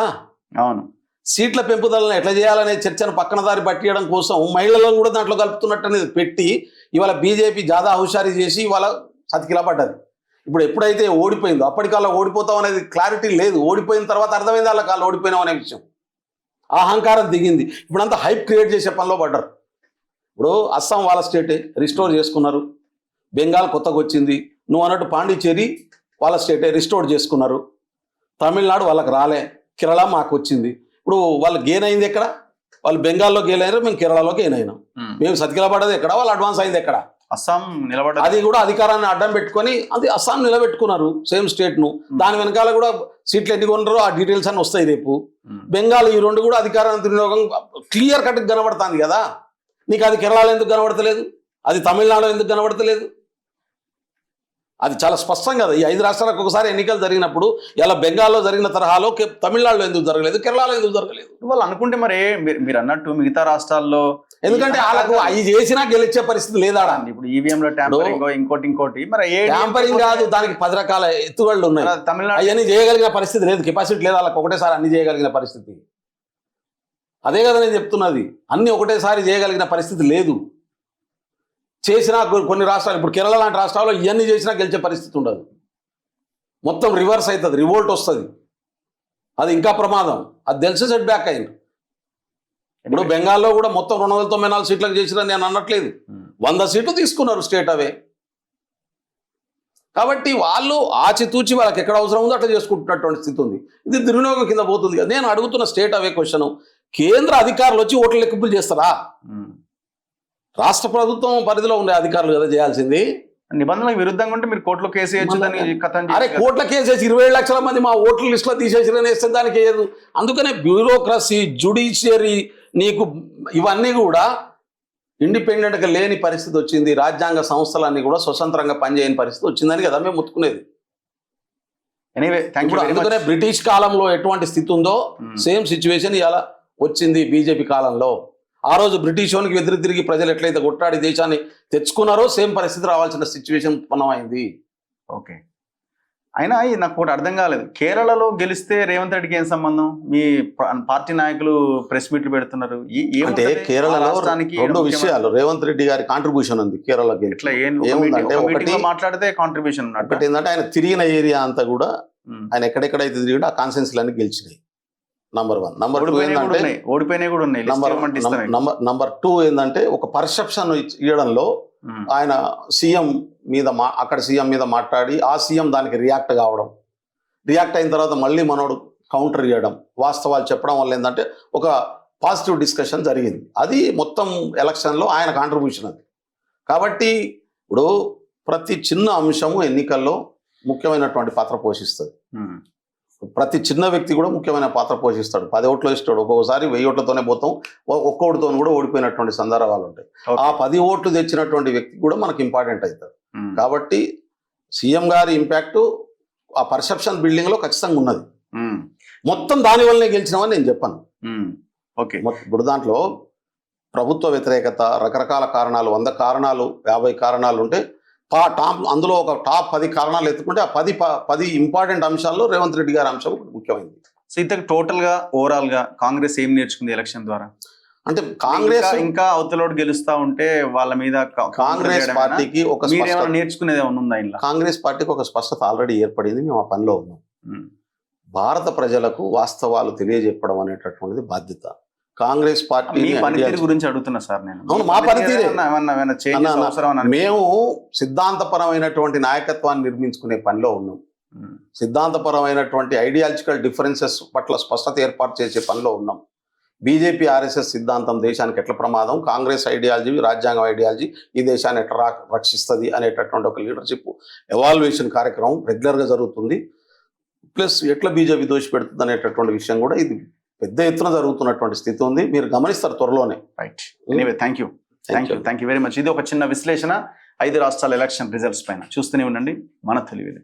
అవును, సీట్ల పెంపుదలను ఎట్లా చేయాలనే చర్చను పక్కన దారి పట్టియడం కోసం మహిళలను కూడా దాంట్లో కలుపుతున్నట్టు అనేది పెట్టి ఇవాళ బీజేపీ జాదా హుషారీ చేసి ఇవాళ సతికిలా పడ్డది. ఇప్పుడు ఎప్పుడైతే ఓడిపోయిందో అప్పటికల్లా ఓడిపోతాం అనేది క్లారిటీ లేదు. ఓడిపోయిన తర్వాత అర్థమైంది వాళ్ళకి వాళ్ళు ఓడిపోయినాం అనే విషయం. అహంకారం దిగింది. ఇప్పుడంతా హైప్ క్రియేట్ చేసే పనిలో పడ్డారు. ఇప్పుడు అస్సాం వాళ్ళ స్టేటే రిస్టోర్ చేసుకున్నారు, బెంగాల్ కొత్తగా వచ్చింది, నువ్వు అన్నట్టు పాండిచ్చేరి వాళ్ళ స్టేటే రిస్టోర్ చేసుకున్నారు, తమిళనాడు వాళ్ళకి రాలే, కేరళ మాకు వచ్చింది. ఇప్పుడు వాళ్ళు గెయిన్ అయింది ఎక్కడ? వాళ్ళు బెంగాల్లో గెయిన్ అయినారు, మేము కేరళలో గెయిన్ అయినాం. మేము సతికిల పడ్డది ఎక్కడ? వాళ్ళు అడ్వాన్స్ అయింది ఎక్కడ? అస్సాం నిలబడ్డ. అది కూడా అధికారాన్ని అడ్డం పెట్టుకొని అది అస్సాం నిలబెట్టుకున్నారు, సేమ్ స్టేట్ ను. దాని వెనకాల కూడా సీట్లు ఎన్ని కొన్నారో ఆ డీటెయిల్స్ అన్ని వస్తాయి రేపు. బెంగాల్ ఈ 2 కూడా అధికారాన్ని వినియోగం క్లియర్ కట్ కనబడుతుంది కదా. నీకు అది కేరళలో ఎందుకు కనబడతలేదు? అది తమిళనాడులో ఎందుకు కనబడతలేదు? అది చాలా స్పష్టం కదా. ఈ 5 రాష్ట్రాలకు ఒకసారి ఎన్నికలు జరిగినప్పుడు ఇలా బెంగాల్లో జరిగిన తరహాలో తమిళనాడులో ఎందుకు జరగలేదు, కేరళలో ఎందుకు జరగలేదు? వాళ్ళు అనుకుంటే మరి మీరు అన్నట్టు మిగతా రాష్ట్రాల్లో, ఎందుకంటే వాళ్ళకు అవి చేసినా గెలిచే పరిస్థితి లేదా? ఇప్పుడు ఈవీఎం లో ట్యాంపరింగ్, ఇంకోటి మరి ట్యాంపరింగ్ కాదు, దానికి 10 రకాల ఎత్తుగళ్ళు ఉన్నాయి. తమిళనాడు అవన్నీ చేయగలిగిన పరిస్థితి లేదు, కెపాసిటీ లేదు వాళ్ళకి ఒకటేసారి అన్ని చేయగలిగిన పరిస్థితి. అదే కదా నేను చెప్తున్నది, అన్ని ఒకటేసారి చేయగలిగిన పరిస్థితి లేదు. చేసినా కొన్ని రాష్ట్రాలు, ఇప్పుడు కేరళ లాంటి రాష్ట్రాల్లో ఇవన్నీ చేసినా గెలిచే పరిస్థితి ఉండదు. మొత్తం రివర్స్ అవుతుంది, రివోల్ట్ వస్తుంది. అది ఇంకా ప్రమాదం. అది తెలిసి సెట్ బ్యాక్ అయింది. ఇప్పుడు బెంగాల్లో కూడా మొత్తం 294 సీట్లకు చేసిరని నేను అనట్లేదు, 100 సీట్లు తీసుకున్నారు స్టేట్ అవే. కాబట్టి వాళ్ళు ఆచితూచి వాళ్ళకి ఎక్కడ అవసరం ఉందో అట్లా చేసుకుంటున్నటువంటి స్థితి ఉంది. ఇది దుర్వినియోగం కింద పోతుంది కదా. నేను అడుగుతున్న స్టేట్ అవే క్వశ్చన్, కేంద్ర అధికారులు వచ్చి ఓట్ల లెక్కింపులు చేస్తారా? రాష్ట్ర ప్రభుత్వం పరిధిలో ఉండే అధికారులు కదా చేయాల్సింది. నిబంధనలకు విరుద్ధంగా ఉంటే మీరు కోర్టులో కేసు వేయొచ్చుదని కథ. అరే కోర్టుల కేసు వేసి 27 లక్షల మంది మా ఓట్ల లిస్టులో తీసేసిరని వేస్తే దానికి వేయదు. అందుకనే బ్యూరోక్రసీ, జ్యుడిషియరీ, నీకు ఇవన్నీ కూడా ఇండిపెండెంట్గా లేని పరిస్థితి వచ్చింది. రాజ్యాంగ సంస్థలన్నీ కూడా స్వతంత్రంగా పనిచేయని పరిస్థితి వచ్చిందని కదా మేము ముట్టుకునేది. ఎనీవే థ్యాంక్ యూ ఇప్పుడు అందుకనే బ్రిటిష్ కాలంలో ఎటువంటి స్థితి ఉందో సేమ్ సిచ్యువేషన్ ఇలా వచ్చింది బీజేపీ కాలంలో. ఆ రోజు బ్రిటిష్ వానికి ఎదురు తిరిగి ప్రజలు ఎట్లయితే కొట్టాడి దేశాన్ని తెచ్చుకున్నారో సేమ్ పరిస్థితి రావాల్సిన సిచ్యువేషన్ పనమైంది. ఓకే. అయినా నాకు ఒకటి అర్థం కాలేదు, కేరళలో గెలిస్తే రేవంత్ రెడ్డికి ఏం సంబంధం? మీ పార్టీ నాయకులు ప్రెస్ మీట్లు పెడుతున్నారు. అంటే కేరళలో రెండు విషయాలు రేవంత్ రెడ్డి గారి కాంట్రిబ్యూషన్ ఉంది కేరళకి. ఇట్లా ఏముందంటే ఒకటి మాట్లాడితే కాంట్రిబ్యూషన్ ఒకటి ఏంటంటే ఆయన తిరిగిన ఏరియా అంతా కూడా ఆయన ఎక్కడెక్కడైతే తిరిగి ఆ కాన్సెన్సీలన్నీ గెలిచినాయి. నంబర్ 1. నంబర్ 2 ఏంటంటే ఓడిపోయినాయి కూడా ఉన్నాయి. నంబర్ 2 ఏంటంటే ఒక పర్సెప్షన్ ఇవ్వడంలో ఆయన సీఎం మీద అక్కడ సీఎం మీద మాట్లాడి ఆ సీఎం దానికి రియాక్ట్ కావడం, రియాక్ట్ అయిన తర్వాత మళ్ళీ మనోడు కౌంటర్ ఇవ్వడం, వాస్తవాలు చెప్పడం వల్ల ఏంటంటే ఒక పాజిటివ్ డిస్కషన్ జరిగింది. అది మొత్తం ఎలక్షన్లో ఆయన కాంట్రిబ్యూషన్ అది. కాబట్టి ఇప్పుడు ప్రతి చిన్న అంశము ఎన్నికల్లో ముఖ్యమైనటువంటి పాత్ర పోషిస్తుంది. ప్రతి చిన్న వ్యక్తి కూడా ముఖ్యమైన పాత్ర పోషిస్తాడు. 10 ఓట్లు ఇస్తాడు, ఒక్కొక్కసారి 1000 ఓట్లతోనే పోతాం, ఒక్క ఓటుతో కూడా ఓడిపోయినటువంటి సందర్భాలు ఉంటాయి. ఆ 10 ఓట్లు తెచ్చినటువంటి వ్యక్తి కూడా మనకి ఇంపార్టెంట్ అవుతారు. కాబట్టి సీఎం గారి ఇంపాక్ట్ ఆ పర్సెప్షన్ బిల్డింగ్ లో ఖచ్చితంగా ఉన్నది. మొత్తం దాని వల్లనే గెలిచినామని నేను చెప్పాను. ఇప్పుడు దాంట్లో ప్రభుత్వ వ్యతిరేకత, రకరకాల కారణాలు, 100 కారణాలు 50 కారణాలు ఉంటే అందులో ఒక టాప్ 10 కారణాలు ఎత్తుకుంటే ఆ 10 ఇంపార్టెంట్ అంశాల్లో రేవంత్ రెడ్డి గారి అంశం ముఖ్యమైనది. సో ఇంతకు టోటల్ గా ఓవరాల్ గా కాంగ్రెస్ ఏం నేర్చుకుంది ఎలక్షన్ ద్వారా? అంటే కాంగ్రెస్ ఇంకా అవతలోడు గెలుస్తా ఉంటే వాళ్ళ మీద కాంగ్రెస్ పార్టీకి ఒక నేర్చుకునేది ఏమైనా ఉందా? ఇలా కాంగ్రెస్ పార్టీకి ఒక స్పష్టత ఆల్రెడీ ఏర్పడింది. మేము ఆ పనిలో ఉన్నాం. భారత ప్రజలకు వాస్తవాలు తెలియజెప్పడం అనేటటువంటిది బాధ్యత. కాంగ్రెస్ పార్టీ పనితీరు గురించి అడుగుతున్నా సార్ నేను. అవును, మా పనితీరే. మేము సిద్ధాంతపరమైనటువంటి నాయకత్వాన్ని నిర్మించుకునే పనిలో ఉన్నాం. సిద్ధాంతపరమైనటువంటి ఐడియాలజికల్ డిఫరెన్సెస్ పట్ల స్పష్టత ఏర్పాటు చేసే పనిలో ఉన్నాం. బీజేపీ ఆర్ఎస్ఎస్ సిద్ధాంతం దేశానికి ఎట్లా ప్రమాదం, కాంగ్రెస్ ఐడియాలజీ, రాజ్యాంగం ఐడియాలజీ ఈ దేశాన్ని ఎట్లా రక్షిస్తుంది అనేటటువంటి ఒక లీడర్షిప్ ఎవాల్యుయేషన్ కార్యక్రమం రెగ్యులర్గా జరుగుతుంది. ప్లస్ ఎట్లా బీజేపీ దోషిపెడుతుంది అనేటటువంటి విషయం కూడా ఇది పెద్ద ఎత్తున జరుగుతున్నటువంటి స్థితి ఉంది. మీరు గమనిస్తారు త్వరలోనే. Right. Anyway thank you very much. ఇది ఒక చిన్న విశ్లేషణ 5 రాష్ట్రాల ఎలక్షన్ రిజల్ట్స్ పైన. చూస్తూనే ఉండండి మన తెలివిలో.